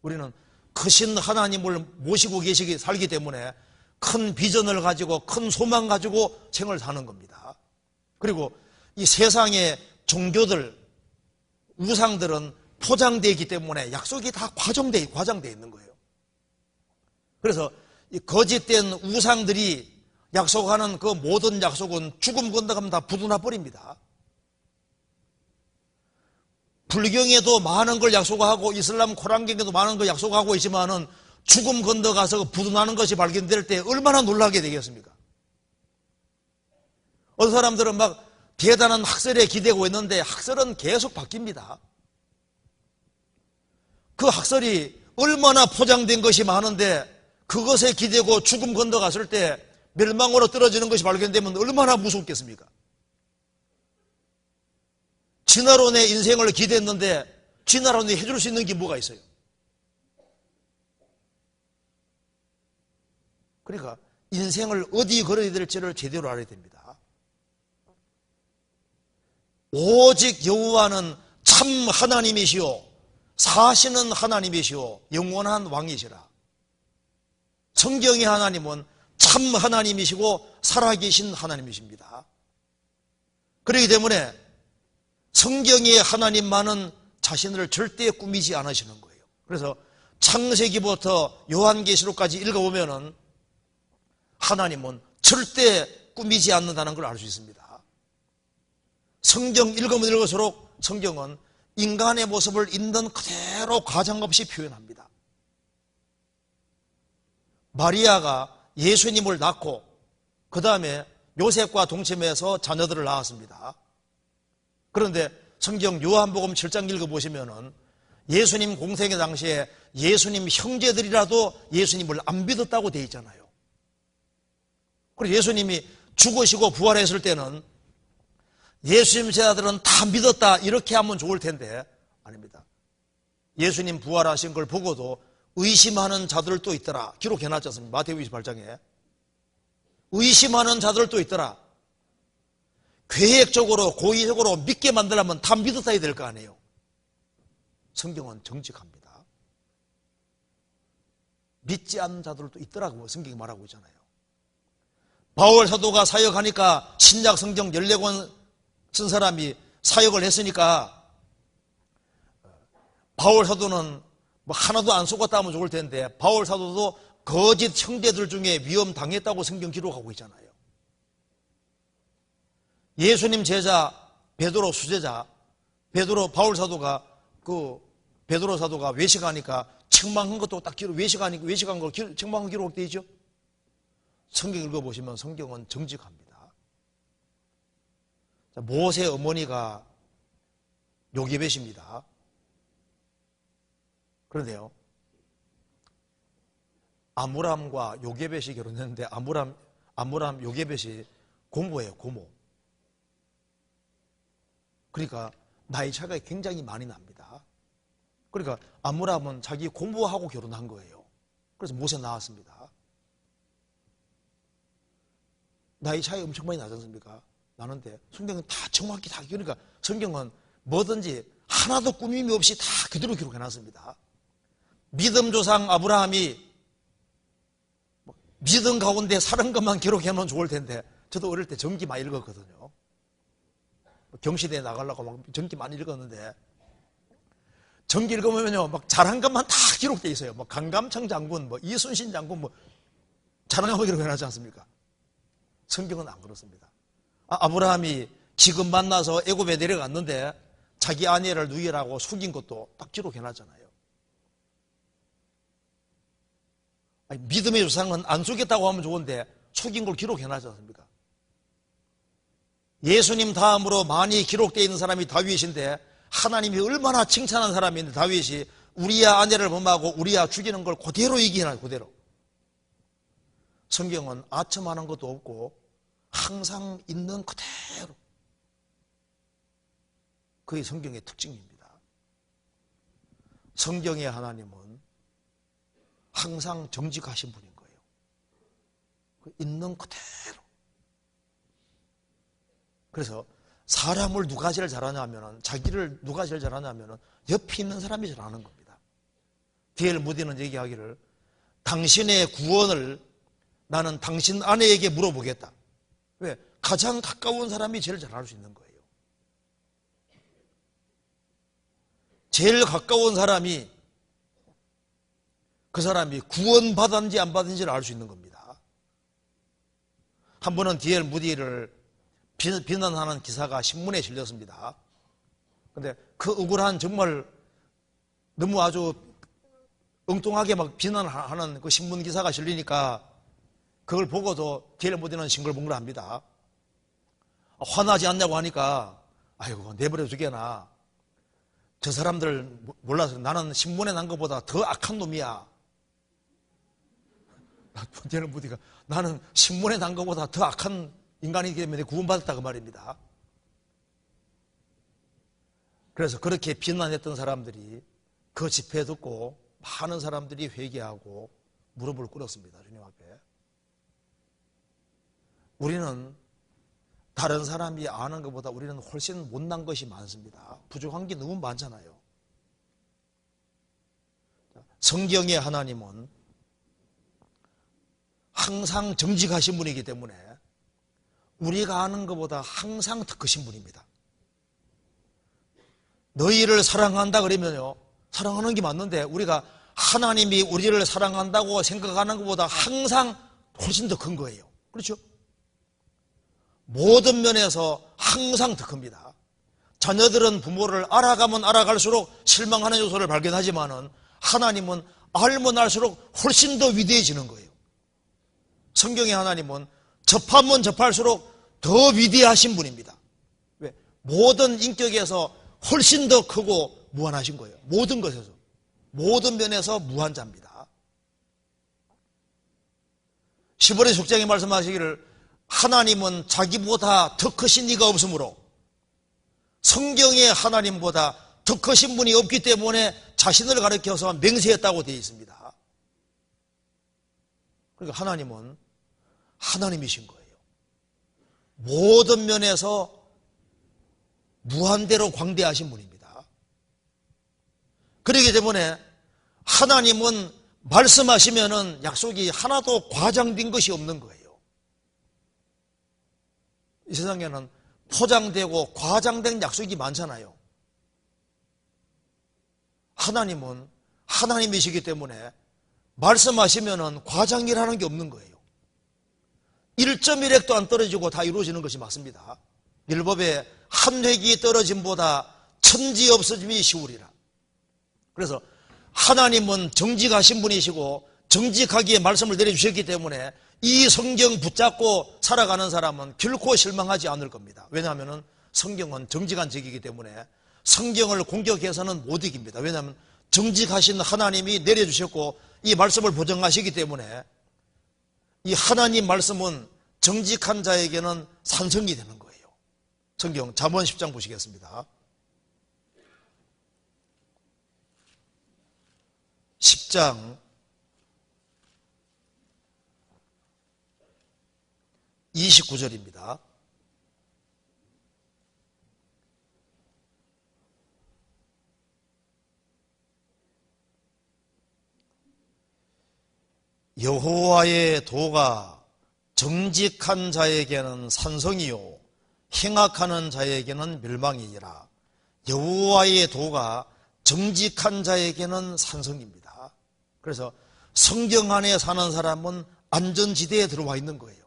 우리는 크신 하나님을 모시고 계시기 살기 때문에 큰 비전을 가지고 큰 소망 가지고 생을 사는 겁니다. 그리고 이 세상의 종교들, 우상들은 포장되어 있기 때문에 약속이 다 과장되어 있는 거예요. 그래서 이 거짓된 우상들이 약속하는 그 모든 약속은 죽음 건너가면 다 부도나 버립니다. 불경에도 많은 걸 약속하고 이슬람 코란경에도 많은 걸 약속하고 있지만은 죽음 건너가서 부도나는 것이 발견될 때 얼마나 놀라게 되겠습니까? 어떤 사람들은 막 대단한 학설에 기대고 있는데 학설은 계속 바뀝니다. 그 학설이 얼마나 포장된 것이 많은데 그것에 기대고 죽음 건너갔을 때 멸망으로 떨어지는 것이 발견되면 얼마나 무섭겠습니까? 진화로 내 인생을 기대했는데 진화로 내 해줄 수 있는 게 뭐가 있어요? 그러니까 인생을 어디 걸어야 될지를 제대로 알아야 됩니다. 오직 여호와는 참 하나님이시오 사시는 하나님이시오 영원한 왕이시라. 성경의 하나님은 참 하나님이시고 살아계신 하나님이십니다. 그렇기 때문에 성경의 하나님만은 자신을 절대 꾸미지 않으시는 거예요. 그래서 창세기부터 요한계시록까지 읽어보면은 하나님은 절대 꾸미지 않는다는 걸 알 수 있습니다. 성경 읽으면 읽을수록 성경은 인간의 모습을 있는 그대로 가장없이 표현합니다. 마리아가 예수님을 낳고 그 다음에 요셉과 동침해서 자녀들을 낳았습니다. 그런데 성경 요한복음 7장 읽어보시면은 예수님 공생의 당시에 예수님 형제들이라도 예수님을 안 믿었다고 되어 있잖아요. 그리고 예수님이 죽으시고 부활했을 때는 예수님 제자들은 다 믿었다 이렇게 하면 좋을 텐데 아닙니다. 예수님 부활하신 걸 보고도 의심하는 자들도 있더라. 기록해놨지 않습니까? 마태복음 28장에 의심하는 자들도 있더라. 계획적으로 고의적으로 믿게 만들려면 다 믿었다 해야 될 거 아니에요. 성경은 정직합니다. 믿지 않는 자들도 있더라고 성경이 말하고 있잖아요. 바울 사도가 사역하니까 신약 성경 14권 쓴 사람이 사역을 했으니까 바울 사도는 뭐 하나도 안 속았다 하면 좋을 텐데 바울 사도도 거짓 형제들 중에 위험 당했다고 성경 기록하고 있잖아요. 예수님 제자 베드로 수제자 바울 사도가 베드로 사도가 외식하니까 책망한 것도 딱 외식한 거 책망한 기록되어 있죠. 성경 읽어보시면 성경은 정직합니다. 모세 어머니가 요게벳입니다. 그런데요, 아므람과 요게벳이 결혼했는데 아므람 요게벳이 고모예요, 고모. 그러니까 나이 차이가 굉장히 많이 납니다. 그러니까 아므람은 자기 고모하고 결혼한 거예요. 그래서 모세 나왔습니다. 나이 차이 엄청 많이 나지 않습니까? 나는데 성경은 다 정확히 다 그러니까 성경은 뭐든지 하나도 꾸밈이 없이 다 그대로 기록해놨습니다. 믿음 조상 아브라함이 믿음 가운데 사는 것만 기록해놓으면 좋을 텐데 저도 어릴 때 전기 많이 읽었거든요. 경시대에 나가려고 막 전기 많이 읽었는데 전기 읽으면요 막 잘한 것만 다 기록돼 있어요. 뭐 강감청 장군, 뭐 이순신 장군, 뭐 잘한 것만 기록해놨지 않습니까? 성경은 안 그렇습니다. 아브라함이 지금 만나서 애굽에 내려갔는데 자기 아내를 누이라고 속인 것도 딱 기록해놨잖아요. 아니, 믿음의 조상은 안 속였다고 하면 좋은데 속인 걸 기록해놨지 않습니까? 예수님 다음으로 많이 기록되어 있는 사람이 다윗인데 하나님이 얼마나 칭찬한 사람인데 다윗이 우리야 아내를 범하고 우리야 죽이는 걸 그대로 얘기해놔요. 그대로. 성경은 아첨하는 것도 없고 항상 있는 그대로. 그게 성경의 특징입니다. 성경의 하나님은 항상 정직하신 분인 거예요. 있는 그대로. 그래서 사람을 누가 제일 잘하냐면은 자기를 누가 제일 잘하냐면은 옆에 있는 사람이 잘하는 겁니다. D.L. 무디는 얘기하기를 당신의 구원을 나는 당신 아내에게 물어보겠다. 왜? 가장 가까운 사람이 제일 잘할 수 있는 거예요. 제일 가까운 사람이 그 사람이 구원받았는지 안 받았는지를 알 수 있는 겁니다. 한 번은 D.L. 무디를 비난하는 기사가 신문에 실렸습니다. 근데 그 억울한 정말 너무 아주 엉뚱하게 막 비난하는 그 신문 기사가 실리니까 그걸 보고도 D.L. 무디는 싱글벙글합니다. 화나지 않냐고 하니까 아이고 내버려 두게나 저 사람들 몰라서 나는 신문에 난 것보다 더 악한 놈이야. D.L. 무디가 나는 신문에 난 것보다 더 악한 인간이기 때문에 구원받았다 그 말입니다. 그래서 그렇게 비난했던 사람들이 그 집회 듣고 많은 사람들이 회개하고 무릎을 꿇었습니다. 주님 앞에. 우리는 다른 사람이 아는 것보다 우리는 훨씬 못난 것이 많습니다. 부족한 게 너무 많잖아요. 성경의 하나님은 항상 정직하신 분이기 때문에 우리가 아는 것보다 항상 더 크신 분입니다. 너희를 사랑한다 그러면요, 사랑하는 게 맞는데 우리가 하나님이 우리를 사랑한다고 생각하는 것보다 항상 훨씬 더 큰 거예요. 그렇죠? 모든 면에서 항상 더 큽니다. 자녀들은 부모를 알아가면 알아갈수록 실망하는 요소를 발견하지만은 하나님은 알면 알수록 훨씬 더 위대해지는 거예요. 성경의 하나님은 접하면 접할수록 더 위대하신 분입니다. 왜? 모든 인격에서 훨씬 더 크고 무한하신 거예요. 모든 것에서. 모든 면에서 무한자입니다. 10월의 숙장이 말씀하시기를 하나님은 자기보다 더 크신 이가 없으므로 성경의 하나님보다 더 크신 분이 없기 때문에 자신을 가리켜서 맹세했다고 되어 있습니다. 그러니까 하나님은 하나님이신 거예요. 모든 면에서 무한대로 광대하신 분입니다. 그렇기 때문에 하나님은 말씀하시면은 약속이 하나도 과장된 것이 없는 거예요. 이 세상에는 포장되고 과장된 약속이 많잖아요. 하나님은 하나님이시기 때문에 말씀하시면은 과장이라는 게 없는 거예요. 1.1핵도 안 떨어지고 다 이루어지는 것이 맞습니다. 율법에 한 획이 떨어짐보다 천지 없어짐이 쉬우리라. 그래서 하나님은 정직하신 분이시고 정직하기에 말씀을 내려주셨기 때문에 이 성경 붙잡고 살아가는 사람은 결코 실망하지 않을 겁니다. 왜냐하면 성경은 정직한 책이기 때문에 성경을 공격해서는 못 이깁니다. 왜냐하면 정직하신 하나님이 내려주셨고 이 말씀을 보증하시기 때문에 이 하나님 말씀은 정직한 자에게는 산성이 되는 거예요. 성경 잠언 10장 보시겠습니다. 10장 29절입니다. 여호와의 도가 정직한 자에게는 산성이요 행악하는 자에게는 멸망이니라. 여호와의 도가 정직한 자에게는 산성입니다. 그래서 성경 안에 사는 사람은 안전지대에 들어와 있는 거예요.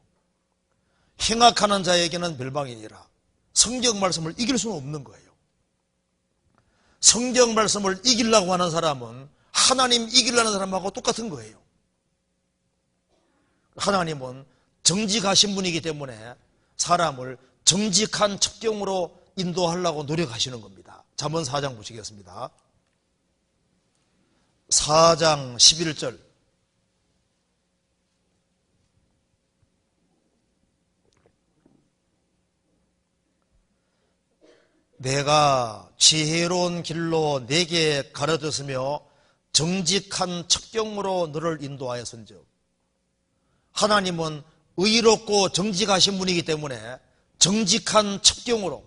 행악하는 자에게는 멸망이니라. 성경 말씀을 이길 수는 없는 거예요. 성경 말씀을 이기려고 하는 사람은 하나님 이기려는 사람하고 똑같은 거예요. 하나님은 정직하신 분이기 때문에 사람을 정직한 첩경으로 인도하려고 노력하시는 겁니다. 잠언 4장 보시겠습니다. 4장 11절. 내가 지혜로운 길로 내게 가르쳤으며 정직한 첩경으로 너를 인도하였은즉. 하나님은 의롭고 정직하신 분이기 때문에 정직한 첩경으로,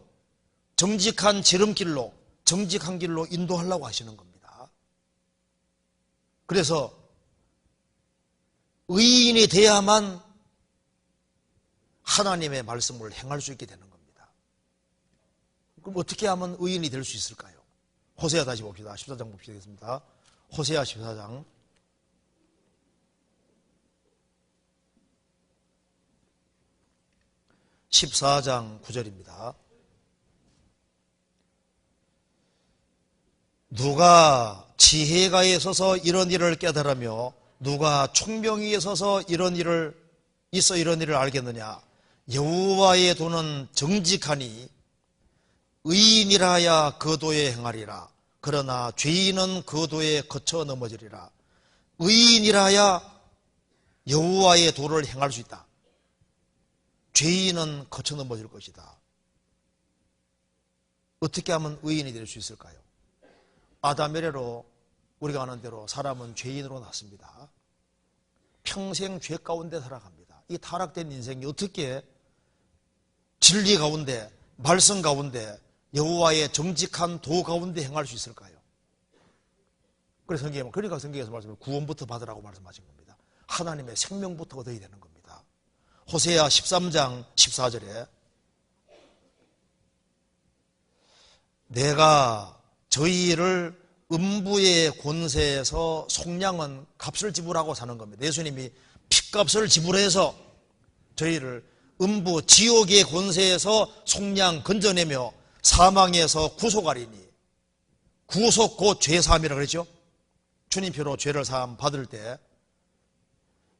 정직한 지름길로, 정직한 길로 인도하려고 하시는 겁니다. 그래서 의인이 돼야만 하나님의 말씀을 행할 수 있게 되는 겁니다. 그럼 어떻게 하면 의인이 될 수 있을까요? 호세아 다시 봅시다. 14장 봅시겠습니다. 호세아 14장 14장 9절입니다. 누가 지혜가에 서서 이런 일을 깨달으며 누가 총명이에 서서 이런 일을 알겠느냐. 여호와의 도는 정직하니 의인이라야 그 도에 행하리라. 그러나 죄인은 그 도에 거쳐 넘어지리라. 의인이라야 여호와의 도를 행할 수 있다. 죄인은 거쳐 넘어질 것이다. 어떻게 하면 의인이 될 수 있을까요? 아담 이래로 우리가 아는 대로 사람은 죄인으로 났습니다. 평생 죄 가운데 살아갑니다. 이 타락된 인생이 어떻게 진리 가운데, 말씀 가운데, 여호와의 정직한 도 가운데 행할 수 있을까요? 그러니까 성경에서 말씀을 구원부터 받으라고 말씀하신 겁니다. 하나님의 생명부터 얻어야 되는 겁니다. 호세아 13장 14절에 내가 저희를 음부의 권세에서 속량은 값을 지불하고 사는 겁니다. 예수님이 핏값을 지불해서 저희를 음부 지옥의 권세에서 속량 건져내며 사망에서 구속하리니, 구속 곧 죄사함이라고 그랬죠. 주님표로 죄를 사함 받을 때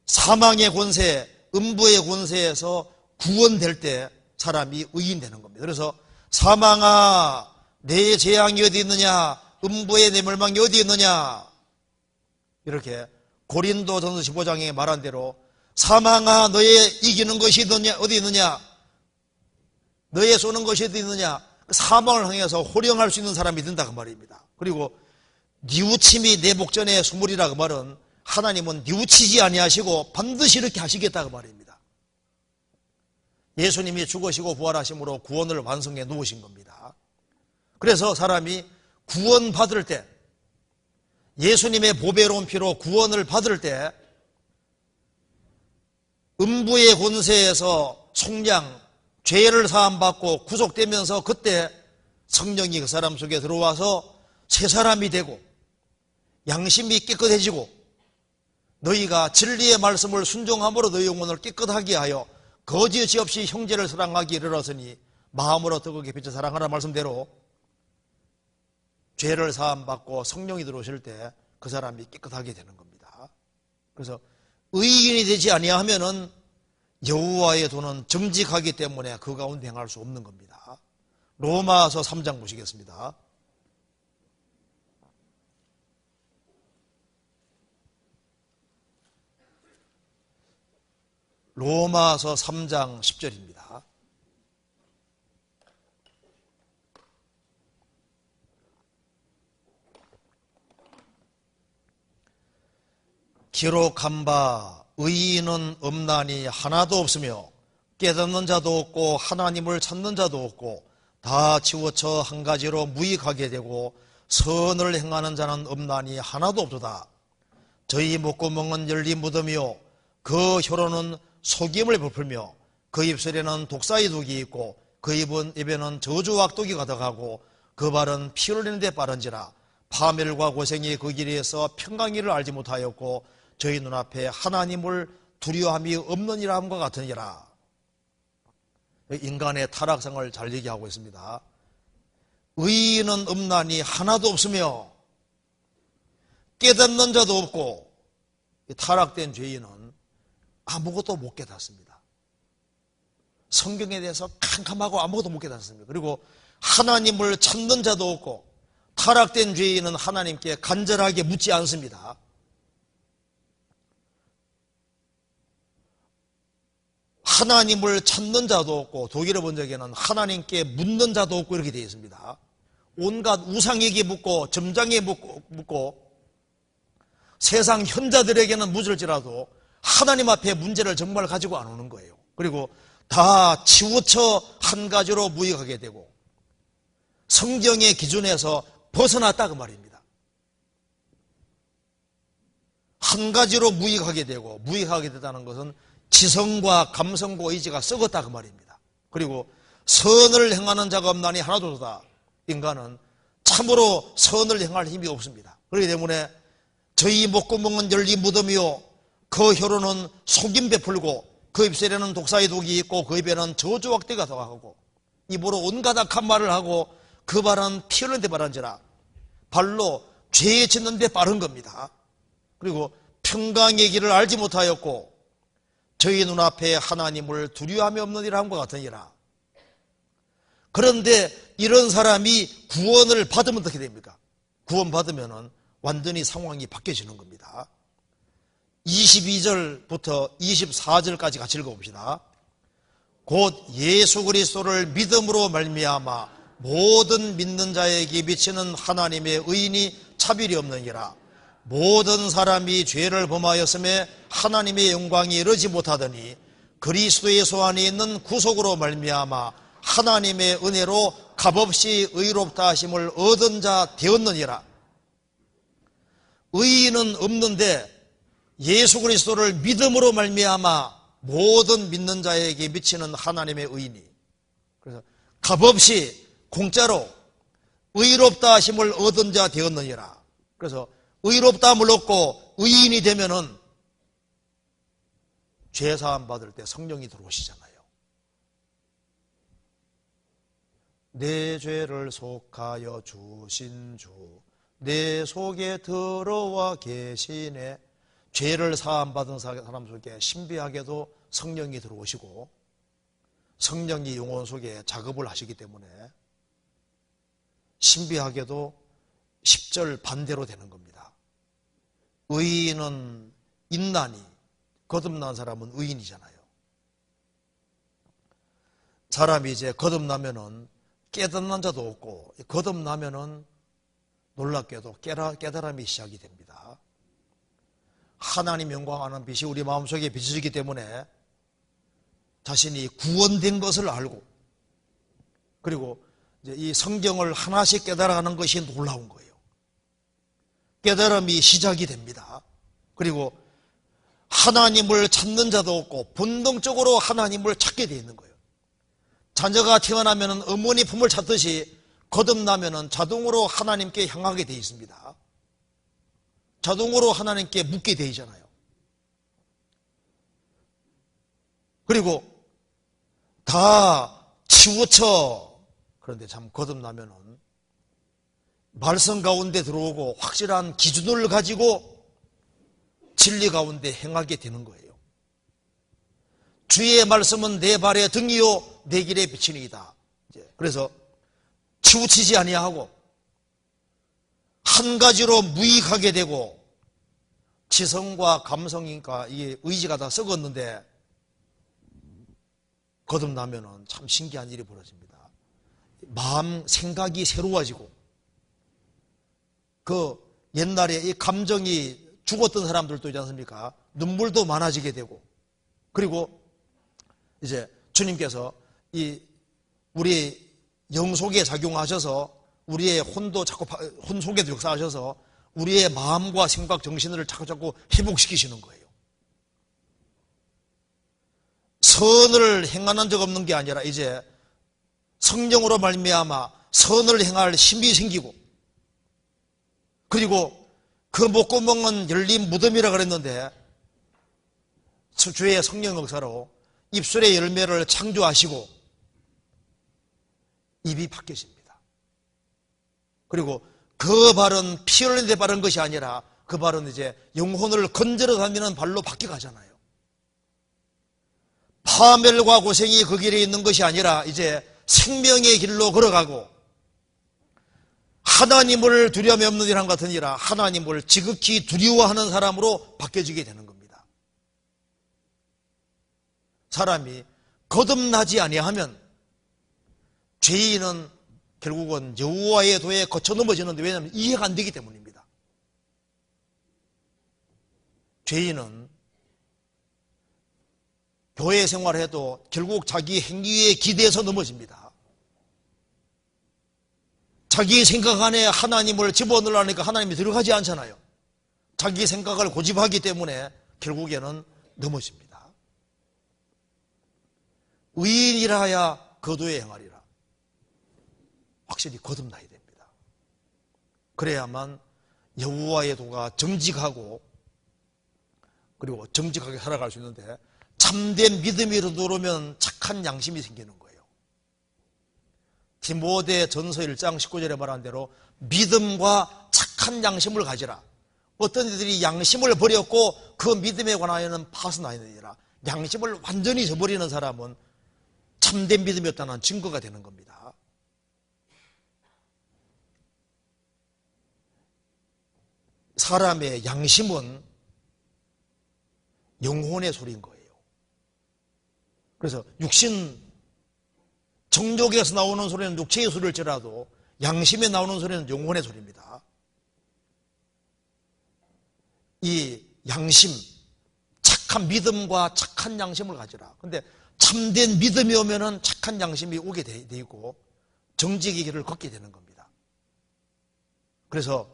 사망의 권세, 음부의 권세에서 구원될 때 사람이 의인 되는 겁니다. 그래서 사망아 내 재앙이 어디 있느냐, 음부의 내 멸망이 어디 있느냐, 이렇게 고린도전서 15장에 말한 대로 사망아 너의 이기는 것이 어디 있느냐, 너의 쏘는 것이 어디 있느냐, 사망을 향해서 호령할 수 있는 사람이 된다 그 말입니다. 그리고 뉘우침이 내 목전에 수물이라 그 말은 하나님은 뉘우치지 아니하시고 반드시 이렇게 하시겠다 그 말입니다. 예수님이 죽으시고 부활하심으로 구원을 완성해 놓으신 겁니다. 그래서 사람이 구원받을 때 예수님의 보배로운 피로 구원을 받을 때 음부의 권세에서 속량, 죄를 사함받고 구속되면서 그때 성령이 그 사람 속에 들어와서 새 사람이 되고 양심이 깨끗해지고 너희가 진리의 말씀을 순종함으로 너희 영혼을 깨끗하게 하여 거짓이 없이 형제를 사랑하기 이르렀으니 마음으로 뜨겁게 비춰 사랑하라는 말씀대로 죄를 사함받고 성령이 들어오실 때 그 사람이 깨끗하게 되는 겁니다. 그래서 의인이 되지 아니하면은 여호와의 도는 정직하기 때문에 그 가운데 행할 수 없는 겁니다. 로마서 3장 보시겠습니다. 로마서 3장 10절입니다. 기록한 바 의인은 없나니 하나도 없으며 깨닫는 자도 없고 하나님을 찾는 자도 없고 다 치우쳐 한 가지로 무익하게 되고 선을 행하는 자는 없나니 하나도 없도다. 저희 목구멍은 열린 무덤이요 그 혀로는 속임을 베풀며 그 입술에는 독사의 독이 있고 그 입에는 저주와 악독이 가득하고 그 발은 피 흘리는 데 빠른지라. 파멸과 고생이 그 길에서 평강이를 알지 못하였고 저희 눈앞에 하나님을 두려움이 없느니라 함과 같으니라. 인간의 타락성을 잘 얘기하고 있습니다. 의인은 없나니 하나도 없으며 깨닫는 자도 없고 타락된 죄인은 아무것도 못 깨닫습니다. 성경에 대해서 캄캄하고 아무것도 못 깨닫습니다. 그리고 하나님을 찾는 자도 없고 타락된 죄인은 하나님께 간절하게 묻지 않습니다. 하나님을 찾는 자도 없고 독일어 번역에는 하나님께 묻는 자도 없고 이렇게 되어 있습니다. 온갖 우상에게 묻고 점장에 묻고 세상 현자들에게는 묻을지라도 하나님 앞에 문제를 정말 가지고 안 오는 거예요. 그리고 다 치우쳐 한 가지로 무익하게 되고 성경의 기준에서 벗어났다 그 말입니다. 한 가지로 무익하게 되고 무익하게 되다는 것은 지성과 감성과 의지가 썩었다 그 말입니다. 그리고 선을 행하는 자가 없나니 하나도 없다. 인간은 참으로 선을 행할 힘이 없습니다. 그렇기 때문에 저희 목구멍은 열린 무덤이요 그 혀로는 속임 베풀고 그 입술에는 독사의 독이 있고 그 입에는 저주와 악대가 더하고 입으로 온갖 악한 말을 하고 그 발은 피 흘리는 데 빠른지라. 발로 죄에 짓는 데 빠른 겁니다. 그리고 평강의 길을 알지 못하였고 저희 눈앞에 하나님을 두려움이 없는 일 함과 같으니라. 그런데 이런 사람이 구원을 받으면 어떻게 됩니까? 구원받으면 완전히 상황이 바뀌어지는 겁니다. 22절부터 24절까지 같이 읽어봅시다. 곧 예수 그리스도를 믿음으로 말미암아 모든 믿는 자에게 비치는 하나님의 의인이 차별이 없느니라. 모든 사람이 죄를 범하였음에 하나님의 영광이 이르지 못하더니 그리스도의 소 안에 있는 구속으로 말미암아 하나님의 은혜로 값없이 의롭다 하심을 얻은 자 되었느니라. 의인은 없는데 예수 그리스도를 믿음으로 말미암아 모든 믿는 자에게 미치는 하나님의 의인이, 그래서 값없이 공짜로 의롭다 하심을 얻은 자 되었느니라. 그래서 의롭다함을 얻고 의인이 되면은 죄사함 받을 때 성령이 들어오시잖아요. 내 죄를 속하여 주신 주 내 속에 들어와 계시네. 죄를 사함 받은 사람 속에 신비하게도 성령이 들어오시고 성령이 영혼 속에 작업을 하시기 때문에 신비하게도 10절 반대로 되는 겁니다. 의인은 있나니, 거듭난 사람은 의인이잖아요. 사람이 이제 거듭나면은 깨닫는 자도 없고, 거듭나면은 놀랍게도 깨달음이 시작이 됩니다. 하나님 영광하는 빛이 우리 마음속에 비춰지기 때문에 자신이 구원된 것을 알고, 그리고 이제 이 성경을 하나씩 깨달아가는 것이 놀라운 거예요. 깨달음이 시작이 됩니다. 그리고 하나님을 찾는 자도 없고 본능적으로 하나님을 찾게 되어 있는 거예요. 자녀가 태어나면 어머니 품을 찾듯이 거듭나면 자동으로 하나님께 향하게 되어 있습니다. 자동으로 하나님께 묻게 되어 있잖아요. 그리고 다 치우쳐. 그런데 참 거듭나면은 말씀 가운데 들어오고 확실한 기준을 가지고 진리 가운데 행하게 되는 거예요. 주의 말씀은 내 발의 등이요 내 길에 비치니이다. 그래서 치우치지 아니하고 한 가지로 무익하게 되고 지성과 감성이니까 이게 의지가 다 썩었는데 거듭나면은 참 신기한 일이 벌어집니다. 마음 생각이 새로워지고 그 옛날에 이 감정이 죽었던 사람들도 있지 않습니까? 눈물도 많아지게 되고 그리고 이제 주님께서 이 우리 영 속에 작용하셔서 우리의 혼도 자꾸 혼 속에도 역사하셔서 우리의 마음과 생각, 정신을 자꾸 회복시키시는 거예요. 선을 행하는 적 없는 게 아니라 이제 성령으로 말미암아 선을 행할 힘이 생기고 그리고 그 목구멍은 열린 무덤이라 그랬는데 주의 성령 역사로 입술의 열매를 창조하시고 입이 바뀌어집니다. 그리고 그 발은 피 흘리는데 바른 것이 아니라 그 발은 이제 영혼을 건져러 다니는 발로 바뀌어가잖아요. 파멸과 고생이 그 길에 있는 것이 아니라 이제 생명의 길로 걸어가고 하나님을 두려움이 없는 이랑 같으니라 하나님을 지극히 두려워하는 사람으로 바뀌어지게 되는 겁니다. 사람이 거듭나지 아니하면 죄인은 결국은 여호와의 도에 거쳐 넘어지는데 왜냐하면 이해가 안 되기 때문입니다. 죄인은 교회 생활해도 결국 자기 행위에 기대서 넘어집니다. 자기 생각 안에 하나님을 집어넣으려니까 하나님이 들어가지 않잖아요. 자기 생각을 고집하기 때문에 결국에는 넘어집니다. 의인이라야 거도에 행하리라. 확실히 거듭나야 됩니다. 그래야만 여호와의 도가 정직하고 그리고 정직하게 살아갈 수 있는데 참된 믿음이 들어오면 착한 양심이 생기는 거예요. 디모데 전서 1장 19절에 말한 대로 믿음과 착한 양심을 가지라. 어떤 이들이 양심을 버렸고 그 믿음에 관하여는 파선하느니라. 양심을 완전히 저버리는 사람은 참된 믿음이었다는 증거가 되는 겁니다. 사람의 양심은 영혼의 소리인 거예요. 그래서 육신 정욕에서 나오는 소리는 육체의 소리일지라도 양심에 나오는 소리는 영혼의 소리입니다. 이 양심, 착한 믿음과 착한 양심을 가지라. 그런데 참된 믿음이 오면은 착한 양심이 오게 돼 있고 정직의 길을 걷게 되는 겁니다. 그래서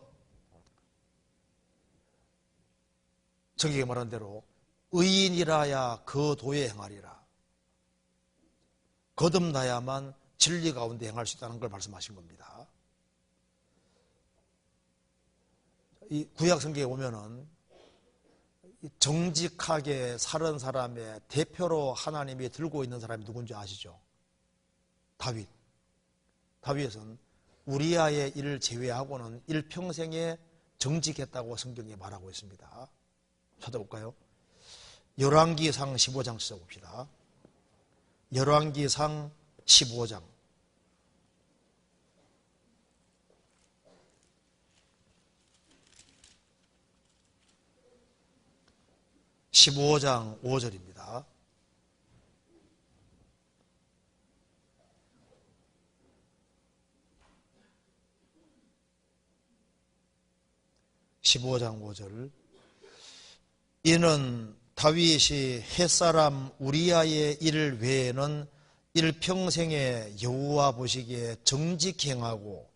성경에 말한 대로 의인이라야 그 도에 행하리라. 거듭나야만 진리 가운데 행할 수 있다는 걸 말씀하신 겁니다. 이 구약 성경에 보면은 정직하게 사는 사람의 대표로 하나님이 들고 있는 사람이 누군지 아시죠? 다윗. 다윗은 우리아의 일을 제외하고는 일평생에 정직했다고 성경에 말하고 있습니다. 찾아볼까요? 열왕기상 15장 찾아봅시다. 열왕기상 15장 15장 5절입니다. (15장 5절) 이는 다윗이 햇사람 우리아의 일 외에는 일평생에 여호와 보시기에 정직행하고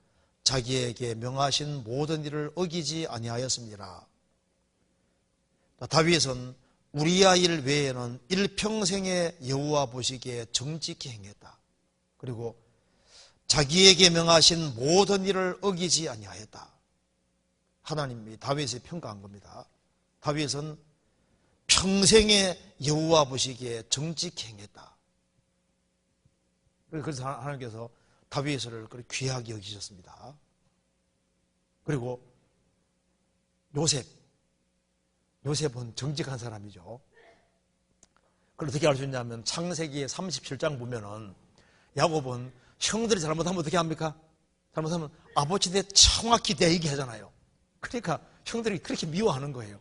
자기에게 명하신 모든 일을 어기지 아니하였습니다. 다윗은 우리야 일 외에는 일평생에 여호와 보시기에 정직히 행했다. 그리고 자기에게 명하신 모든 일을 어기지 아니하였다. 하나님이 다윗을 평가한 겁니다. 다윗은 평생에 여호와 보시기에 정직히 행했다. 그래서 하나님께서 다윗을 귀하게 여기셨습니다. 그리고 요셉은 정직한 사람이죠. 그걸 어떻게 알 수 있냐면 창세기 37장 보면은 야곱은 형들이 잘못하면 어떻게 합니까? 잘못하면 아버지한테 정확히 대얘기하잖아요. 그러니까 형들이 그렇게 미워하는 거예요.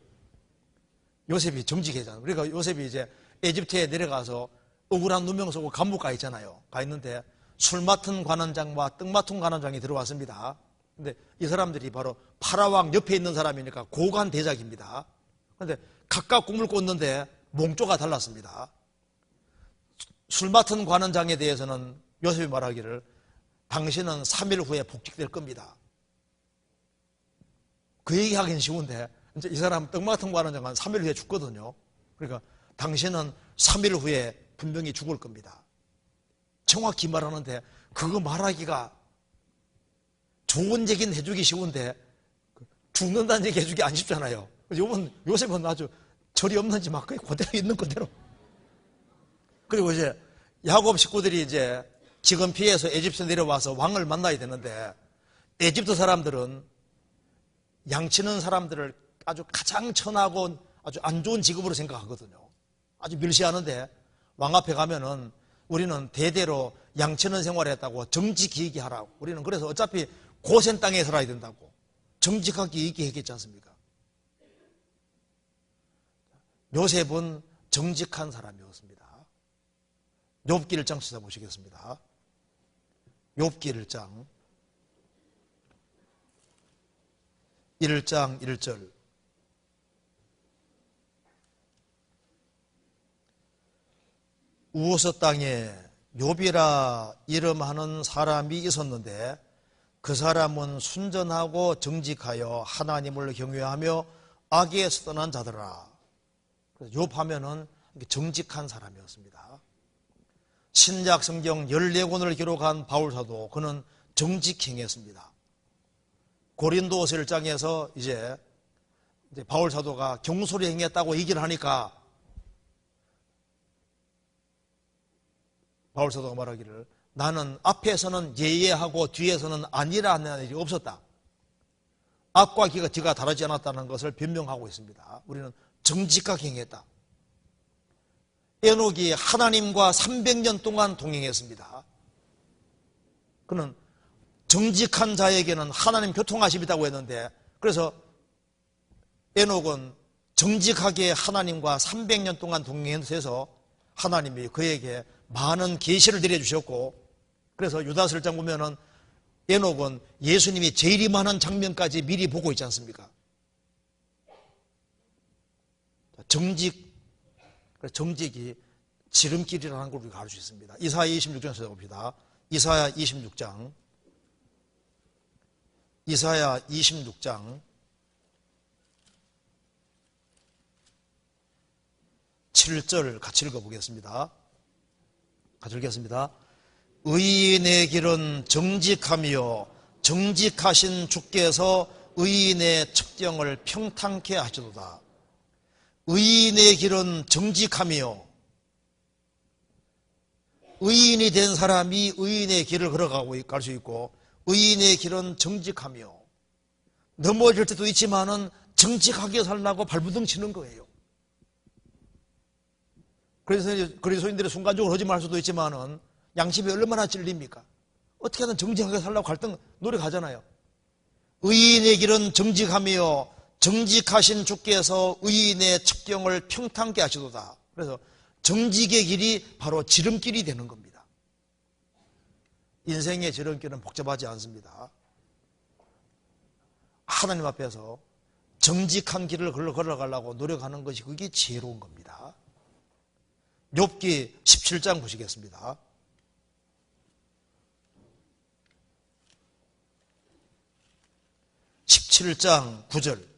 요셉이 정직하잖아요. 그러니까 요셉이 이제 에집트에 내려가서 억울한 누명 쓰고 감옥 가 있잖아요. 가 있는데 술 맡은 관원장과 떡 맡은 관원장이 들어왔습니다. 근데 이 사람들이 바로 파라왕 옆에 있는 사람이니까 고관 대작입니다. 그런데 각각 꿈을 꿨는데 몽조가 달랐습니다. 술 맡은 관원장에 대해서는 요셉이 말하기를 당신은 3일 후에 복직될 겁니다. 그 얘기하기는 쉬운데 이제 이 사람 떡 맡은 관원장은 3일 후에 죽거든요. 그러니까 당신은 3일 후에 분명히 죽을 겁니다. 정확히 말하는데 그거 말하기가 좋은 얘기는 해주기 쉬운데 죽는다는 얘기 해주기 안 쉽잖아요. 요셉은 아주 절이 없는지 막 그대로 있는 그대로. 그리고 이제 야곱 식구들이 이제 기근 피해서 에집트 내려와서 왕을 만나야 되는데 에집트 사람들은 양치는 사람들을 아주 가장 천하고 아주 안 좋은 직업으로 생각하거든요. 아주 멸시하는데 왕 앞에 가면은 우리는 대대로 양치는 생활을 했다고 정직히 얘기하라고. 우리는 그래서 어차피 고센 땅에 살아야 된다고 정직하게 얘기했겠지 않습니까? 요셉은 정직한 사람이었습니다. 욥기 1장 찾아보시겠습니다. 욥기 1장 1절 우스 땅에 욥이라 이름하는 사람이 있었는데 그 사람은 순전하고 정직하여 하나님을 경외하며 악에서 떠난 자더라. 욥 하면은 정직한 사람이었습니다. 신약 성경 14권을 기록한 바울사도 그는 정직히 행했습니다. 고린도서 1장에서 이제 바울사도가 경솔히 행했다고 얘기를 하니까 바울사도가 말하기를 나는 앞에서는 예예하고 뒤에서는 아니라 하는 일이 없었다. 악과 기가 다르지 않았다는 것을 변명하고 있습니다. 우리는 정직하게 행했다. 에녹이 하나님과 300년 동안 동행했습니다. 그는 정직한 자에게는 하나님 교통하심이 있다고 했는데 그래서 에녹은 정직하게 하나님과 300년 동안 동행해서 하나님이 그에게 많은 계시를 내려주셨고 그래서 유다서 1장 보면은 에녹은 예수님이 재림하는 장면까지 미리 보고 있지 않습니까? 정직이 지름길이라는 걸 우리가 알 수 있습니다. 이사야 26장 찾아봅시다. 이사야 26장 7절 같이 읽어보겠습니다. 같이 읽겠습니다. 의인의 길은 정직하며 정직하신 주께서 의인의 척경을 평탄케 하시도다. 의인의 길은 정직하며 의인이 된 사람이 의인의 길을 걸어가고 갈 수 있고 의인의 길은 정직하며 넘어질 때도 있지만은 정직하게 살라고 발부둥 치는 거예요. 그래서 그리스도인들이 순간적으로 거짓말할 수도 있지만은 양심이 얼마나 찔립니까? 어떻게든 정직하게 살라고 갈등 노력하잖아요. 의인의 길은 정직하며 정직하신 주께서 의인의 척경을 평탄케 하시도다. 그래서 정직의 길이 바로 지름길이 되는 겁니다. 인생의 지름길은 복잡하지 않습니다. 하나님 앞에서 정직한 길을 걸어가려고 노력하는 것이 그게 지혜로운 겁니다. 욥기 17장 보시겠습니다. 17장 9절.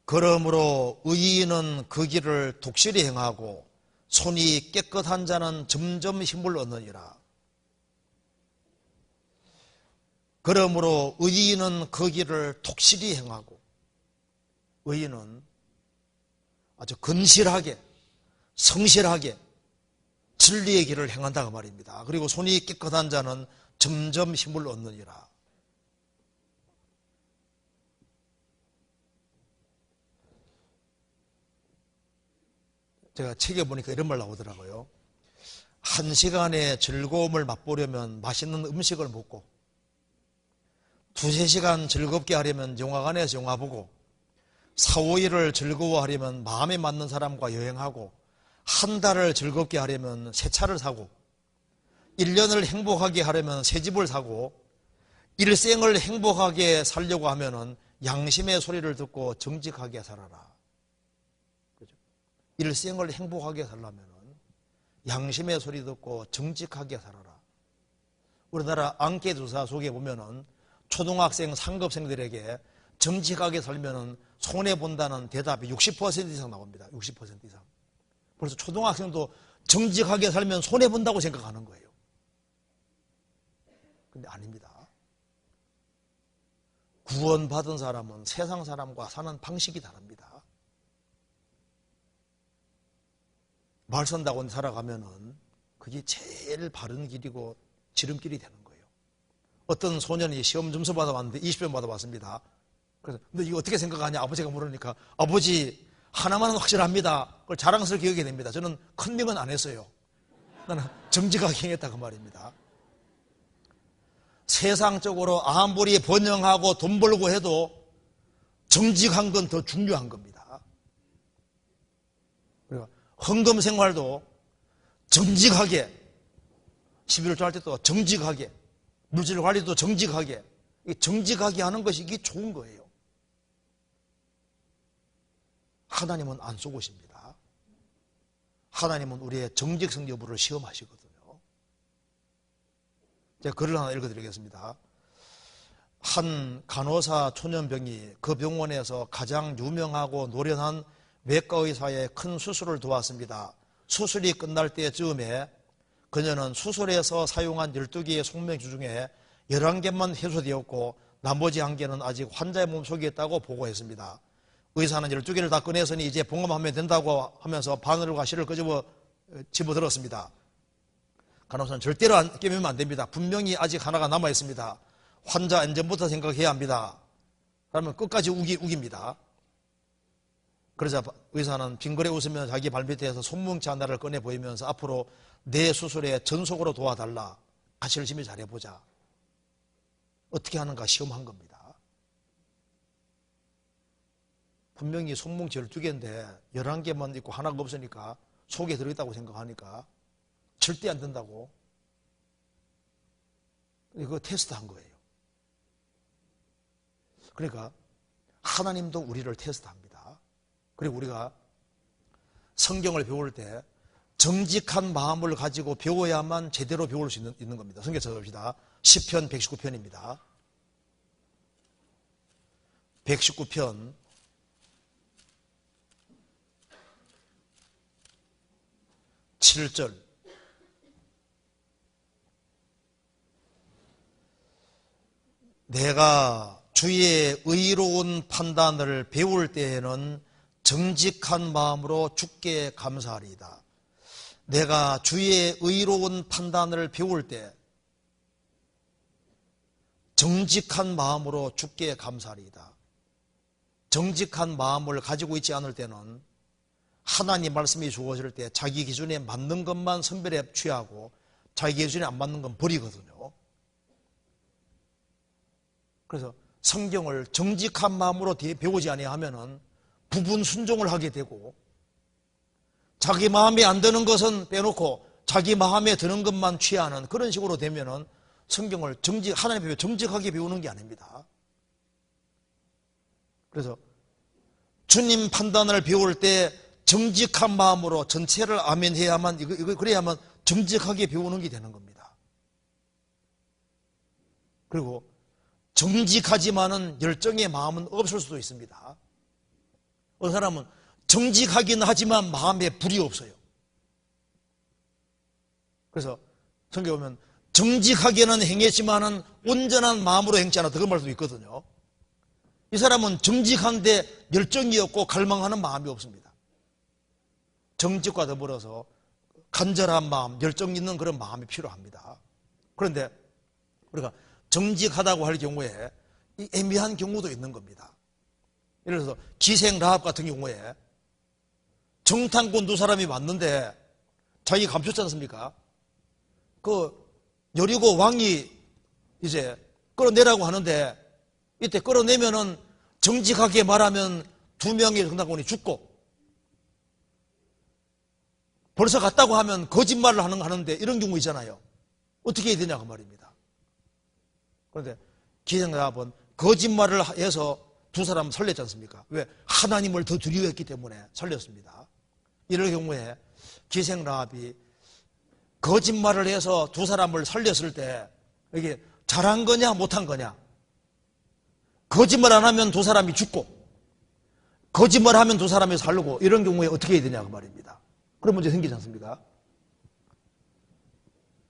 그러므로 의인은 그 길을 독실히 행하고 손이 깨끗한 자는 점점 힘을 얻느니라. 그러므로 의인은 그 길을 독실히 행하고, 의인은 아주 근실하게 성실하게 진리의 길을 행한다고 말입니다. 그리고 손이 깨끗한 자는 점점 힘을 얻느니라. 제가 책에 보니까 이런 말 나오더라고요. 1시간의 즐거움을 맛보려면 맛있는 음식을 먹고, 2-3시간 즐겁게 하려면 영화관에서 영화 보고, 4-5일을 즐거워하려면 마음에 맞는 사람과 여행하고, 한 달을 즐겁게 하려면 새 차를 사고, 1년을 행복하게 하려면 새 집을 사고, 일생을 행복하게 살려고 하면은 양심의 소리를 듣고 정직하게 살아라. 일생을 행복하게 살려면 양심의 소리 듣고 정직하게 살아라. 우리나라 앙케조사 속에 보면은 초등학생 상급생들에게 정직하게 살면은 손해본다는 대답이 60% 이상 나옵니다. 60% 이상. 그래서 초등학생도 정직하게 살면 손해본다고 생각하는 거예요. 근데 아닙니다. 구원받은 사람은 세상 사람과 사는 방식이 다릅니다. 말 선다고 살아가면은 그게 제일 바른 길이고 지름길이 되는 거예요. 어떤 소년이 시험 점수 받아봤는데 20점 받아봤습니다. 그래서 너 이거 어떻게 생각하냐 아버지가 물으니까, 아버지 하나만 확실합니다. 그걸 자랑스럽게 여기게 됩니다. 저는 컨닝은 안 했어요. 나는 정직하게 행했다 그 말입니다. 세상적으로 아무리 번영하고 돈 벌고 해도 정직한 건 더 중요한 겁니다. 그리고 헌금 생활도 정직하게, 11월 할 때도 정직하게, 물질 관리도 정직하게, 정직하게 하는 것이 이게 좋은 거예요. 하나님은 안 쏘고십니다. 하나님은 우리의 정직성 여부를 시험하시거든요. 제가 글을 하나 읽어드리겠습니다. 한 간호사 초년병이 그 병원에서 가장 유명하고 노련한 외과의사의 큰 수술을 도왔습니다. 수술이 끝날 때쯤에 그녀는 수술에서 사용한 12개의 속명주 중에 11개만 해소되었고 나머지 1개는 아직 환자의 몸속에 있다고 보고했습니다. 의사는 12개를 다 꺼냈으니 이제 봉합하면 된다고 하면서 바늘과 실을 끄집어 집어들었습니다. 간호사는 절대로 깨매면 안 됩니다. 분명히 아직 하나가 남아있습니다. 환자 안전부터 생각해야 합니다. 그러면 끝까지 우깁니다. 그러자 의사는 빙그레 웃으며 자기 발밑에서 손뭉치 하나를 꺼내 보이면서 앞으로 내 수술에 전속으로 도와달라. 같이 열심히 잘해보자. 어떻게 하는가 시험한 겁니다. 분명히 손뭉치 12개인데 11개만 있고 하나가 없으니까 속에 들어있다고 생각하니까 절대 안 된다고. 이거 테스트한 거예요. 그러니까 하나님도 우리를 테스트합니다. 그리고 우리가 성경을 배울 때 정직한 마음을 가지고 배워야만 제대로 배울 수 있는 겁니다. 성경 찾아봅시다. 시편 119편입니다. 119편 7절. 내가 주의 의로운 판단을 배울 때에는 정직한 마음으로 주께 감사하리이다. 내가 주의 의로운 판단을 배울 때 정직한 마음으로 주께 감사하리이다. 정직한 마음을 가지고 있지 않을 때는 하나님 말씀이 주어질 때 자기 기준에 맞는 것만 선별해 취하고 자기 기준에 안 맞는 건 버리거든요. 그래서 성경을 정직한 마음으로 배우지 아니하면은 부분 순종을 하게 되고 자기 마음에 안 드는 것은 빼놓고 자기 마음에 드는 것만 취하는 그런 식으로 되면은 성경을 하나님 앞에 정직하게 배우는 게 아닙니다. 그래서 주님 판단을 배울 때 정직한 마음으로 전체를 아멘해야만, 이거 그래야만 정직하게 배우는 게 되는 겁니다. 그리고 정직하지만은 열정의 마음은 없을 수도 있습니다. 어떤 사람은 정직하긴 하지만 마음에 불이 없어요. 그래서 성경에 보면 정직하게는 행했지만은 온전한 마음으로 행치 않았다, 그런 말도 있거든요. 이 사람은 정직한데 열정이 없고 갈망하는 마음이 없습니다. 정직과 더불어서 간절한 마음, 열정 있는 그런 마음이 필요합니다. 그런데 우리가 정직하다고 할 경우에 이 애매한 경우도 있는 겁니다. 예를 들어서 기생 라합 같은 경우에 정탐꾼 두 사람이 왔는데 자기 감췄지 않습니까? 그 여리고 왕이 이제 끌어내라고 하는데 이때 끌어내면은 정직하게 말하면 두 명의 정탐꾼이 죽고, 벌써 갔다고 하면 거짓말을 하는데 이런 경우 있잖아요. 어떻게 해야 되냐 그 말입니다. 그런데 기생 라합은 거짓말을 해서 두 사람 살렸지 않습니까? 왜? 하나님을 더 두려워했기 때문에 살렸습니다. 이럴 경우에 기생 라합이 거짓말을 해서 두 사람을 살렸을 때 이게 잘한 거냐 못한 거냐? 거짓말 안 하면 두 사람이 죽고, 거짓말 하면 두 사람이 살고, 이런 경우에 어떻게 해야 되냐 그 말입니다. 그런 문제 생기지 않습니까?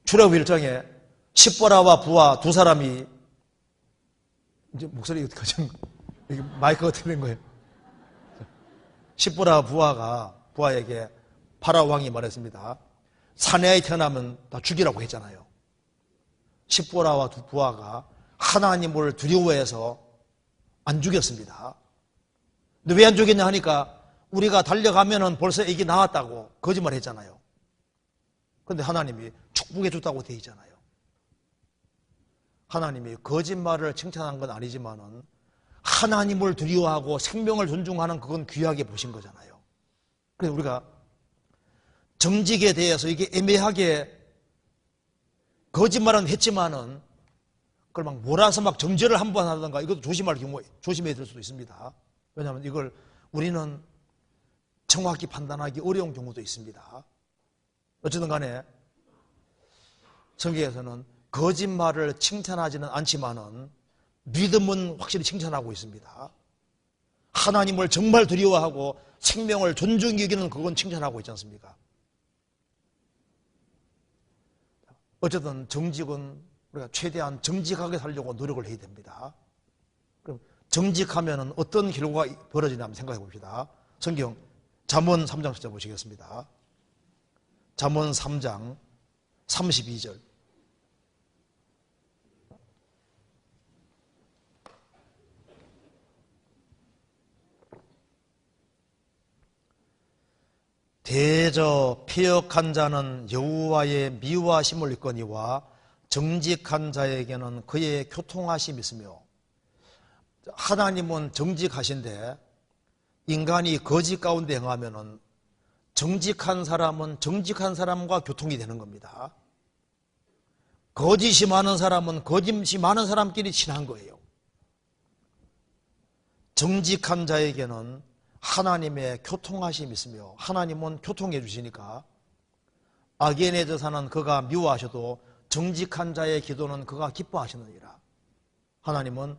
출애굽 1장에 십보라와 부하 두 사람이, 이제 목소리 어떻게 하죠? 이게 마이크가 어떻게 된 거예요? 십보라 부하에게 파라오 왕이 말했습니다. 사내에 태어나면 다 죽이라고 했잖아요. 십보라와 두 부하가 하나님을 두려워해서 안 죽였습니다. 근데 왜 안 죽였냐 하니까 우리가 달려가면은 벌써 애기 나왔다고 거짓말 했잖아요. 그런데 하나님이 축복해 줬다고 되어 있잖아요. 하나님이 거짓말을 칭찬한 건 아니지만은 하나님을 두려워하고 생명을 존중하는 그건 귀하게 보신 거잖아요. 그래서 우리가 정직에 대해서 이게 애매하게 거짓말은 했지만은 그걸 막 몰아서 막 정죄를 한 번 하던가, 이것도 조심해야 될 수도 있습니다. 왜냐하면 이걸 우리는 정확히 판단하기 어려운 경우도 있습니다. 어쨌든 간에 성경에서는 거짓말을 칭찬하지는 않지만은 믿음은 확실히 칭찬하고 있습니다. 하나님을 정말 두려워하고 생명을 존중히 여기는 그건 칭찬하고 있지 않습니까? 어쨌든 정직은 우리가 최대한 정직하게 살려고 노력을 해야 됩니다. 그럼 정직하면 어떤 결과가 벌어지냐 한번 생각해 봅시다. 성경 잠언 3장 찾아보시겠습니다. 잠언 3장 32절. 대저 패역한 자는 여호와의 미워하심을 입거니와 정직한 자에게는 그의 교통하심이 있으며, 하나님은 정직하신데 인간이 거짓 가운데 행하면은 정직한 사람은 정직한 사람과 교통이 되는 겁니다. 거짓이 많은 사람은 거짓이 많은 사람끼리 친한 거예요. 정직한 자에게는 하나님의 교통하심이 있으며, 하나님은 교통해 주시니까 악인의 저사는 그가 미워하셔도 정직한 자의 기도는 그가 기뻐하시느니라. 하나님은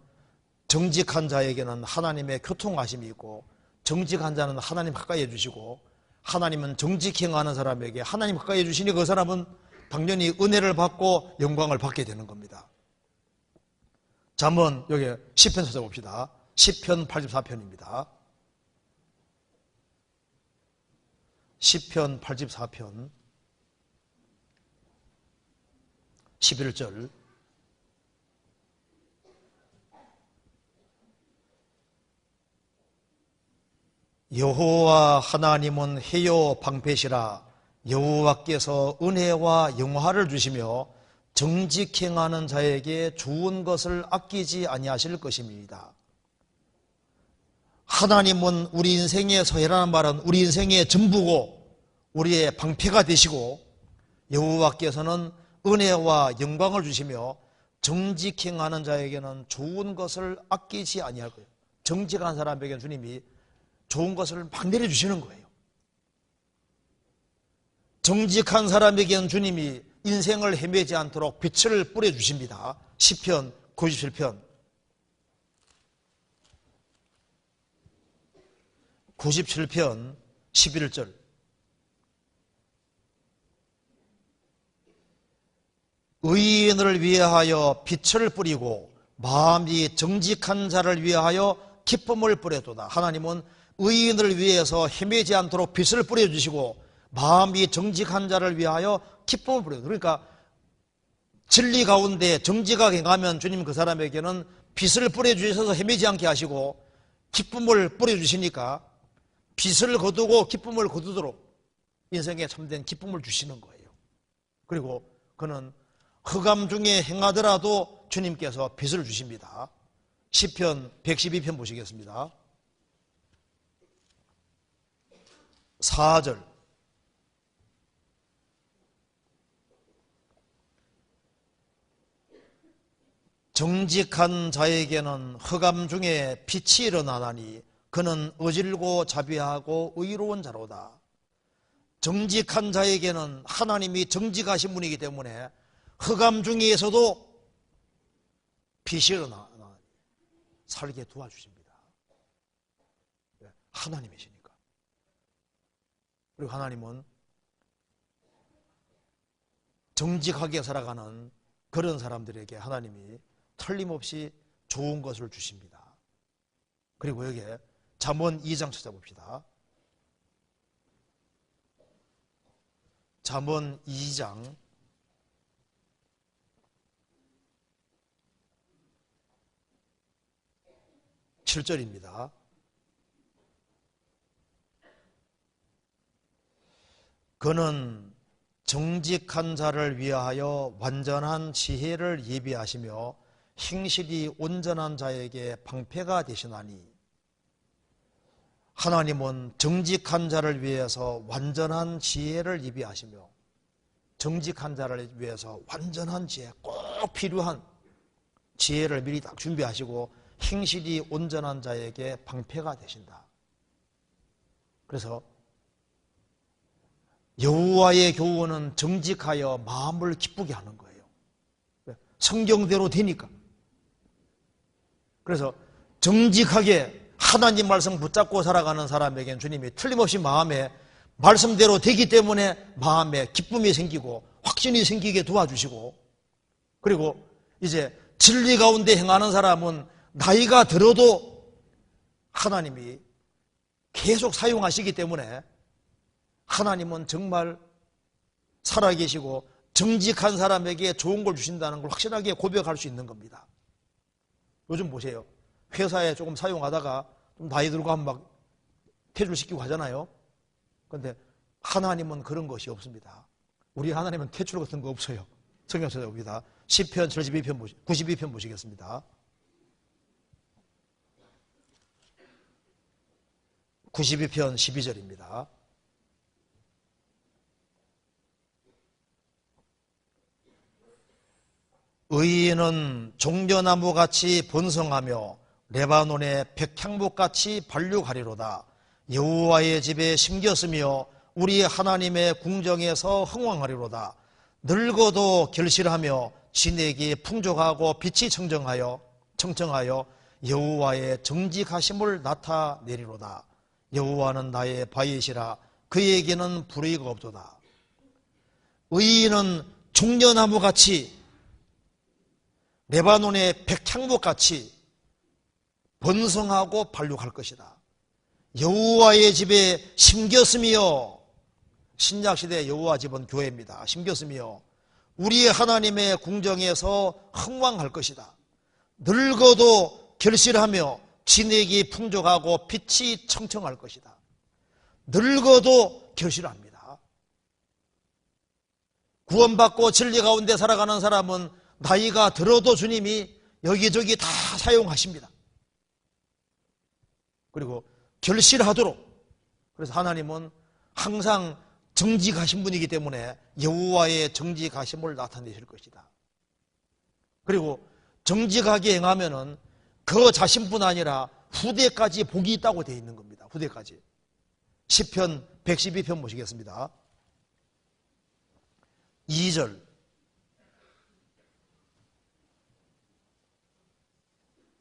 정직한 자에게는 하나님의 교통하심이 있고, 정직한 자는 하나님 가까이 해주시고, 하나님은 정직히 행하는 사람에게 하나님 가까이 해주시니 그 사람은 당연히 은혜를 받고 영광을 받게 되는 겁니다. 잠언 여기 시편 찾아봅시다. 시편 84편입니다. 시편 84편 11절. 여호와 하나님은 해요 방패시라. 여호와께서 은혜와 영화를 주시며 정직행하는 자에게 좋은 것을 아끼지 아니하실 것입니다. 하나님은 우리 인생의 서해라는 말은 우리 인생의 전부고 우리의 방패가 되시고, 여호와께서는 은혜와 영광을 주시며 정직행하는 자에게는 좋은 것을 아끼지 아니할 거예요. 정직한 사람에게 주님이 좋은 것을 막 내려주시는 거예요. 정직한 사람에게는 주님이 인생을 헤매지 않도록 빛을 뿌려주십니다. 시편 97편 11절 의인을 위하여 빛을 뿌리고 마음이 정직한 자를 위하여 기쁨을 뿌려도다. 하나님은 의인을 위해서 헤매지 않도록 빛을 뿌려주시고 마음이 정직한 자를 위하여 기쁨을 뿌려도. 그러니까 진리 가운데 정직하게 행하면 주님 그 사람에게는 빛을 뿌려주셔서 헤매지 않게 하시고 기쁨을 뿌려주시니까 빛을 거두고 기쁨을 거두도록 인생에 참된 기쁨을 주시는 거예요. 그리고 그는 흑암 중에 행하더라도 주님께서 빛을 주십니다. 시편 112편 보시겠습니다. 4절 정직한 자에게는 흑암 중에 빛이 일어나나니 그는 어질고 자비하고 의로운 자로다. 정직한 자에게는 하나님이 정직하신 분이기 때문에 흑암 중에서도 빛이 일어나 살게 도와주십니다. 하나님이시니까. 그리고 하나님은 정직하게 살아가는 그런 사람들에게 하나님이 틀림없이 좋은 것을 주십니다. 그리고 여기에 잠언 2장 찾아봅시다. 잠언 2장 7절입니다. 그는 정직한 자를 위하여 완전한 지혜를 예비하시며 행실이 온전한 자에게 방패가 되시나니. 하나님은 정직한 자를 위해서 완전한 지혜를 예비하시며 정직한 자를 위해서 완전한 지혜, 꼭 필요한 지혜를 미리 딱 준비하시고 행실이 온전한 자에게 방패가 되신다. 그래서 여호와의 교훈은 정직하여 마음을 기쁘게 하는 거예요. 성경대로 되니까. 그래서 정직하게 하나님 말씀 붙잡고 살아가는 사람에게는 주님이 틀림없이 마음에 말씀대로 되기 때문에 마음에 기쁨이 생기고 확신이 생기게 도와주시고, 그리고 이제 진리 가운데 행하는 사람은 나이가 들어도 하나님이 계속 사용하시기 때문에 하나님은 정말 살아계시고 정직한 사람에게 좋은 걸 주신다는 걸 확실하게 고백할 수 있는 겁니다. 요즘 보세요. 회사에 조금 사용하다가 좀 나이 들고 하면 막 퇴출시키고 하잖아요. 그런데 하나님은 그런 것이 없습니다. 우리 하나님은 퇴출 같은 거 없어요. 성경 찾아봅니다. 시편 92편 보시겠습니다. 92편 12절입니다. 의인은 종려나무같이 번성하며 레바논의 백향목같이 발육하리로다. 여호와의 집에 심겼으며 우리 하나님의 궁정에서 흥왕하리로다. 늙어도 결실하며 진액이 풍족하고 빛이 청청하여 여호와의 정직하심을 나타내리로다. 여호와는 나의 바위시라 그에게는 불의가 없도다. 의인은 종려나무같이 레바논의 백향목같이 번성하고 발육할 것이다. 여호와의 집에 심겼으며, 신약시대 여호와 집은 교회입니다. 심겼으며 우리 하나님의 궁정에서 흥왕할 것이다. 늙어도 결실하며 진액이 풍족하고 빛이 청청할 것이다. 늙어도 결실합니다. 구원받고 진리 가운데 살아가는 사람은 나이가 들어도 주님이 여기저기 다 사용하십니다. 그리고 결실하도록. 그래서 하나님은 항상 정직하신 분이기 때문에 여호와의 정직하심을 나타내실 것이다. 그리고 정직하게 행하면은 그 자신뿐 아니라 후대까지 복이 있다고 되어 있는 겁니다. 후대까지. 시편 112편 보시겠습니다. 2절.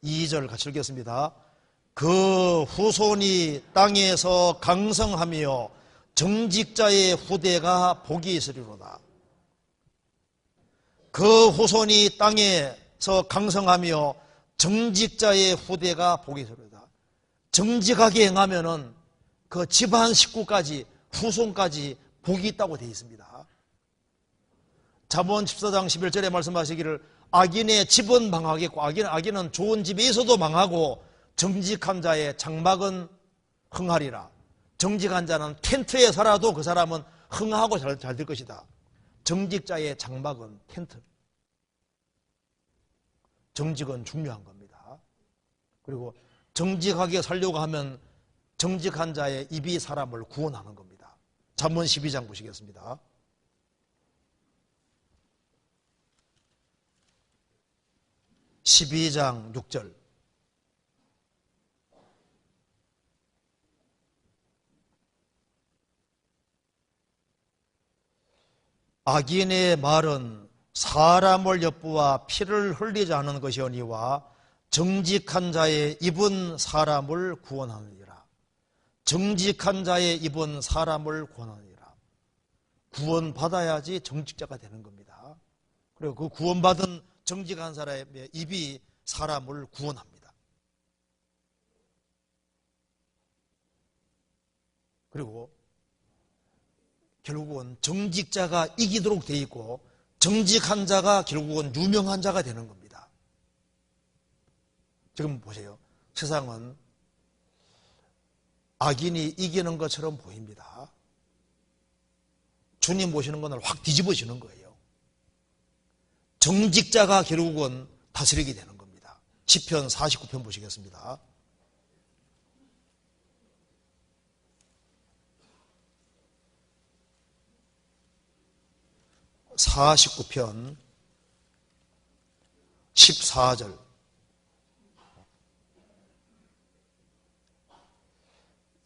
2절 같이 읽겠습니다. 그 후손이 땅에서 강성하며 정직자의 후대가 복이 있으리로다. 그 후손이 땅에서 강성하며 정직자의 후대가 복이 있으리로다. 정직하게 행하면은 그 집안 식구까지 후손까지 복이 있다고 되어 있습니다. 잠언 14장 11절에 말씀하시기를 악인의 집은 망하겠고 악인은 좋은 집에 있어도 망하고 정직한 자의 장막은 흥하리라. 정직한 자는 텐트에 살아도 그 사람은 흥하고 잘 될 것이다. 정직자의 장막은 텐트. 정직은 중요한 겁니다. 그리고 정직하게 살려고 하면 정직한 자의 입이 사람을 구원하는 겁니다. 잠언 12장 보시겠습니다. (12장) 6절. 악인의 말은 사람을 엿보아 피를 흘리지 않은 것이오니와 정직한 자의 입은 사람을 구원하느니라. 정직한 자의 입은 사람을 구원하느니라. 구원받아야지 정직자가 되는 겁니다. 그리고 그 구원받은 정직한 사람의 입이 사람을 구원합니다. 그리고 결국은 정직자가 이기도록 되어 있고 정직한 자가 결국은 유명한 자가 되는 겁니다. 지금 보세요. 세상은 악인이 이기는 것처럼 보입니다. 주님 모시는 것을 확 뒤집어지는 거예요. 정직자가 결국은 다스리게 되는 겁니다. 시편 49편 보시겠습니다. (49편) 14절.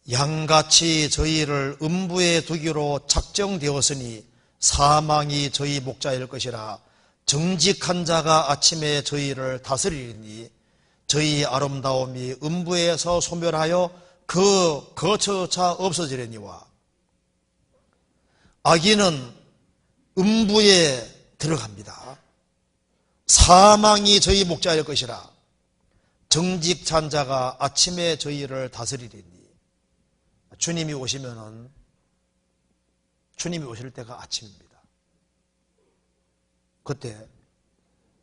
양같이 저희를 음부에 두기로 작정되었으니 사망이 저희 목자일 것이라. 정직한 자가 아침에 저희를 다스리니 저희 아름다움이 음부에서 소멸하여 그 거처차 없어지려니와. 악인은 음부에 들어갑니다. 사망이 저희 목자일 것이라. 정직한 자가 아침에 저희를 다스리리니. 주님이 오시면은, 주님이 오실 때가 아침입니다. 그때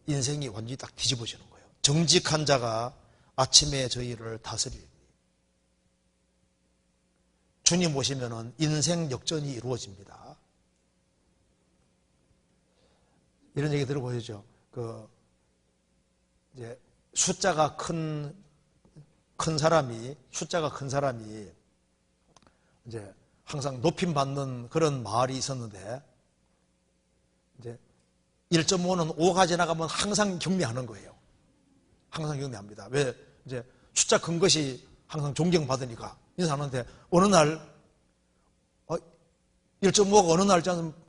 인생이 완전히 딱 뒤집어지는 거예요. 정직한 자가 아침에 저희를 다스리니. 주님 오시면은 인생 역전이 이루어집니다. 이런 얘기 들어보셨죠? 이제 숫자가 큰 사람이 이제 항상 높임 받는 그런 말이 있었는데, 이제 1.5는 5가 지나가면 항상 경미하는 거예요. 항상 경미합니다. 왜? 이제 숫자 큰 것이 항상 존경받으니까 인사하는데, 어느 날 1.5가 어느 날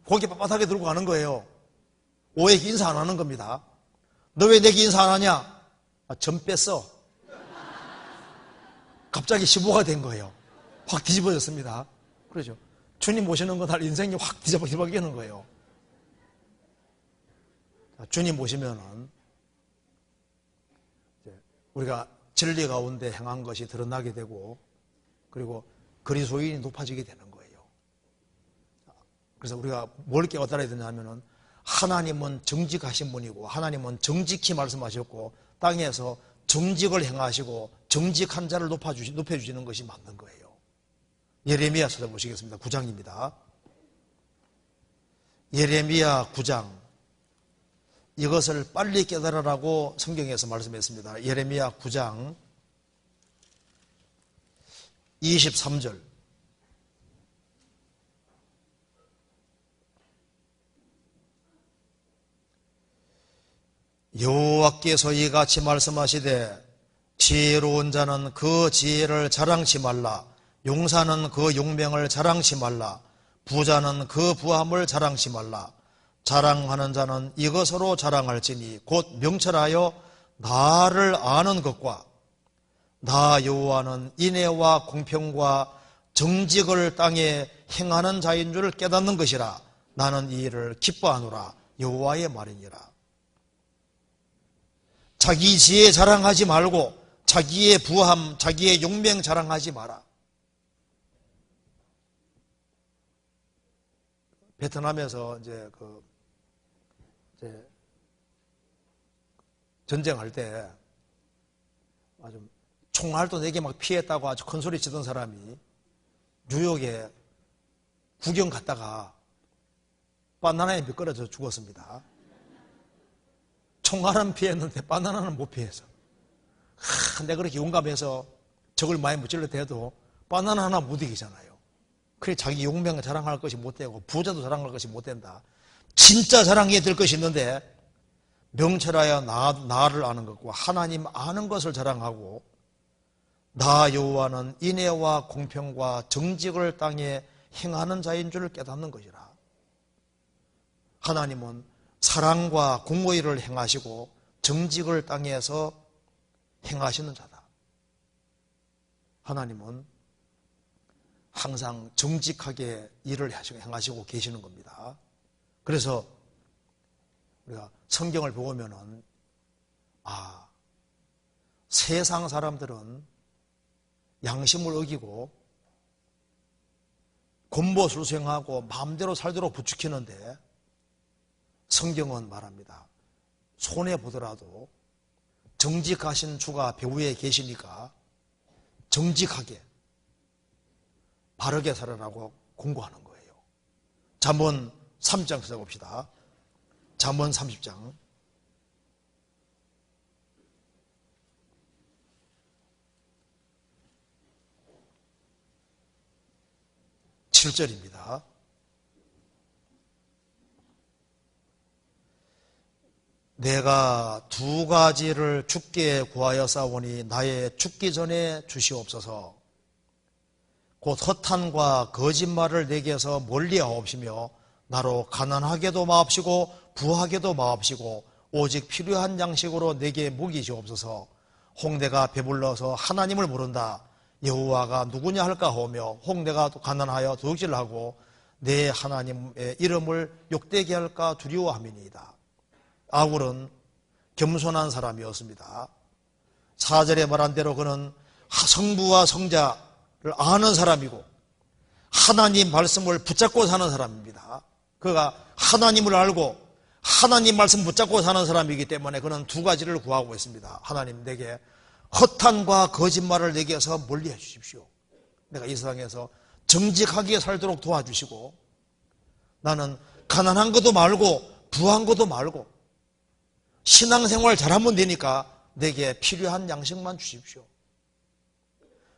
고개 빳빳하게 들고 가는 거예요. 5에게 인사 안 하는 겁니다. 너 왜 내게 인사 안 하냐? 점 뺐어. 갑자기 15가 된 거예요. 확 뒤집어졌습니다. 그러죠. 주님 오시는 건 인생이 확 뒤집어지는 거예요. 주님 오시면은 우리가 진리 가운데 행한 것이 드러나게 되고, 그리고 그리스도인이 높아지게 되는 거예요. 그래서 우리가 뭘 깨달아야 되냐면은, 하나님은 정직하신 분이고 하나님은 정직히 말씀하셨고 땅에서 정직을 행하시고 정직한 자를 높여주시는 것이 맞는 거예요. 예레미야 찾아보시겠습니다. 9장입니다. 예레미야 9장. 이것을 빨리 깨달으라고 성경에서 말씀했습니다. 예레미야 9장 23절. 여호와께서 이같이 말씀하시되 지혜로운 자는 그 지혜를 자랑치 말라. 용사는 그 용맹을 자랑치 말라. 부자는 그 부함을 자랑치 말라. 자랑하는 자는 이것으로 자랑할지니 곧 명철하여 나를 아는 것과 나 여호와는 인애와 공평과 정직을 땅에 행하는 자인 줄 깨닫는 것이라. 나는 이 일을 기뻐하노라. 여호와의 말이니라. 자기 지혜 자랑하지 말고 자기의 부함, 자기의 용맹 자랑하지 마라. 베트남에서 이제 전쟁할 때 아주 총알도 4개 막 피했다고 아주 큰 소리 치던 사람이 뉴욕에 구경 갔다가 바나나에 미끄러져 죽었습니다. 총알은 피했는데 바나나는 못 피해서. 내가 그렇게 용감해서 적을 많이 무찔러 대도 바나나 하나 못 이기잖아요. 그래 자기 용맹을 자랑할 것이 못 되고 부자도 자랑할 것이 못 된다. 진짜 자랑해야 될 것이 있는데 명철하여 나를 아는 것과 하나님 아는 것을 자랑하고 나 여호와는 인애와 공평과 정직을 땅에 행하는 자인 줄 깨닫는 것이라. 하나님은 사랑과 공의를 행하시고 정직을 땅에서 행하시는 자다. 하나님은 항상 정직하게 일을 행하시고 계시는 겁니다. 그래서 우리가 성경을 보면은 세상 사람들은 양심을 어기고 곤보술수행하고 마음대로 살도록 부추기는데 성경은 말합니다. 손해보더라도 정직하신 주가 배후에 계시니까 정직하게 바르게 살아라고 공고하는 거예요. 잠언 30장 써봅시다. 잠언 30장 7절입니다. 내가 2가지를 주께 구하여 싸우니 나의 죽기 전에 주시옵소서. 곧 허탄과 거짓말을 내게서 멀리하옵시며 나로 가난하게도 마옵시고 부하게도 마옵시고 오직 필요한 양식으로 내게 먹이시옵소서. 홍내가 배불러서 하나님을 모른다. 여호와가 누구냐 할까 하며 홍내가 가난하여 도둑질하고 내 하나님의 이름을 욕되게 할까 두려워함이니이다. 아굴은 겸손한 사람이었습니다. 4절에 말한 대로 그는 성부와 성자를 아는 사람이고 하나님 말씀을 붙잡고 사는 사람입니다. 그가 하나님을 알고 하나님 말씀 붙잡고 사는 사람이기 때문에 그는 2가지를 구하고 있습니다. 하나님, 내게 허탄과 거짓말을 내게서 멀리해 주십시오. 내가 이 세상에서 정직하게 살도록 도와주시고 나는 가난한 것도 말고 부한 것도 말고 신앙생활 잘하면 되니까 내게 필요한 양식만 주십시오.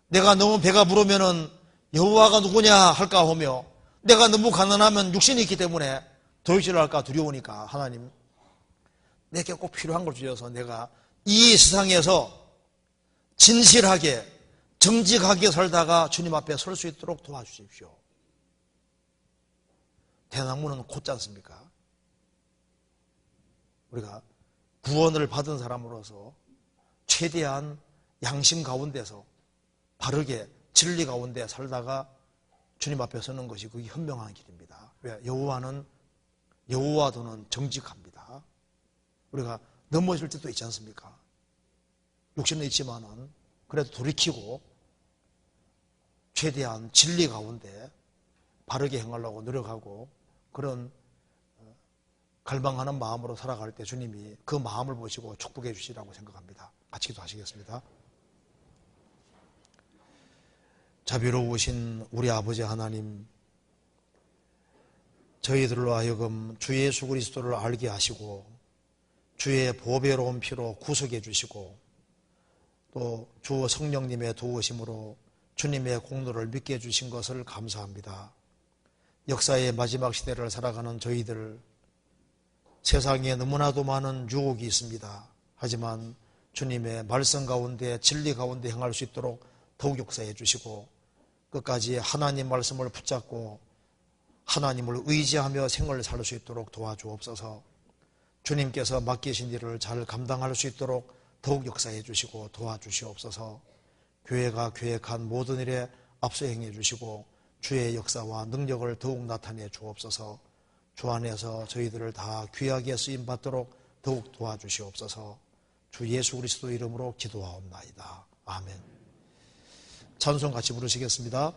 내가 너무 배가 부르면은 여호와가 누구냐 할까 하며 내가 너무 가난하면 육신이 있기 때문에 도둑질을 할까 두려우니까 하나님, 내게 꼭 필요한 걸 주셔서 내가 이 세상에서 진실하게 정직하게 살다가 주님 앞에 설 수 있도록 도와주십시오. 대나무는 곧지 않습니까? 우리가 구원을 받은 사람으로서 최대한 양심 가운데서 바르게 진리 가운데 살다가 주님 앞에 서는 것이 그게 현명한 길입니다. 왜? 여호와도는 정직합니다. 우리가 넘어질 때도 있지 않습니까? 욕심은 있지만은 그래도 돌이키고 최대한 진리 가운데 바르게 행하려고 노력하고 그런 갈망하는 마음으로 살아갈 때 주님이 그 마음을 보시고 축복해 주시라고 생각합니다. 같이 기도하시겠습니다. 자비로우신 우리 아버지 하나님, 저희들로 하여금 주 예수 그리스도를 알게 하시고 주의 보배로운 피로 구속해 주시고 또 주 성령님의 도우심으로 주님의 공로를 믿게 해주신 것을 감사합니다. 역사의 마지막 시대를 살아가는 저희들, 세상에 너무나도 많은 유혹이 있습니다. 하지만 주님의 말씀 가운데 진리 가운데 행할 수 있도록 더욱 역사해 주시고 끝까지 하나님 말씀을 붙잡고 하나님을 의지하며 생을 살 수 있도록 도와주옵소서. 주님께서 맡기신 일을 잘 감당할 수 있도록 더욱 역사해 주시고 도와주시옵소서. 교회가 계획한 모든 일에 앞서 행해 주시고 주의 역사와 능력을 더욱 나타내 주옵소서. 주 안에서 저희들을 다 귀하게 쓰임받도록 더욱 도와주시옵소서. 주 예수 그리스도 이름으로 기도하옵나이다. 아멘. 찬송 같이 부르시겠습니다.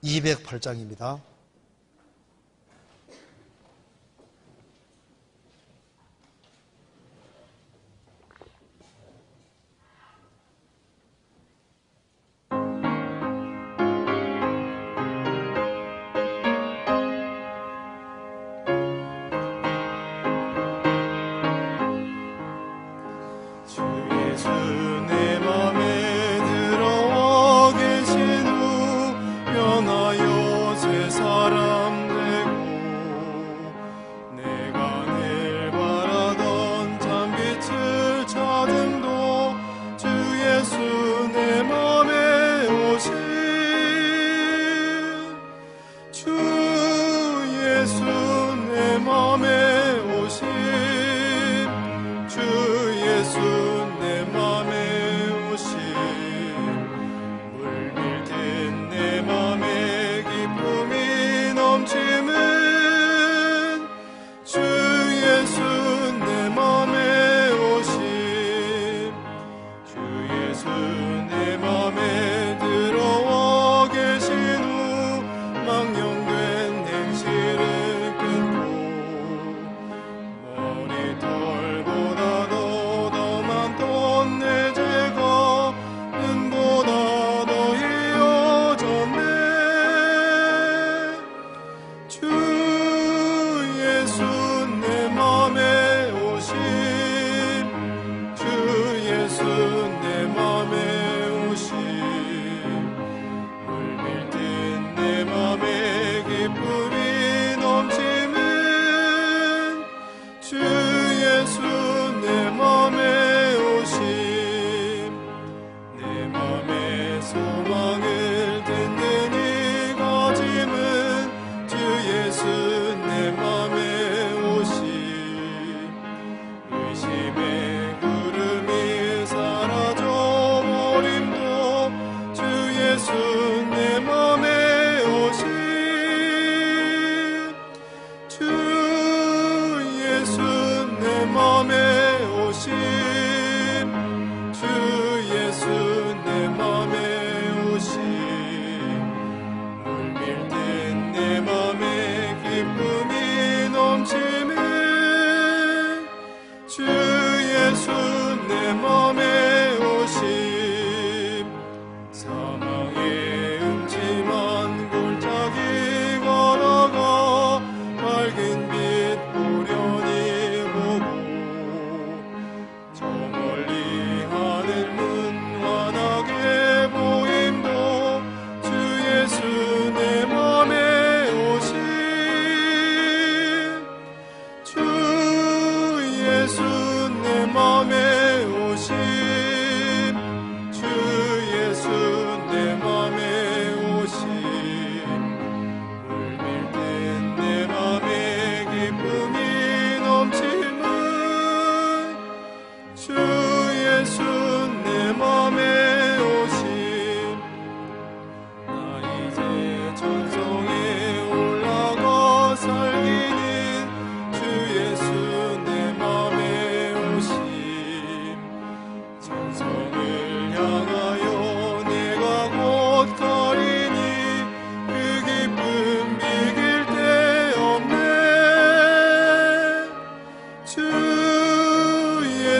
208장입니다.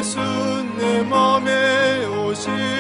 예수 내 맘에 오시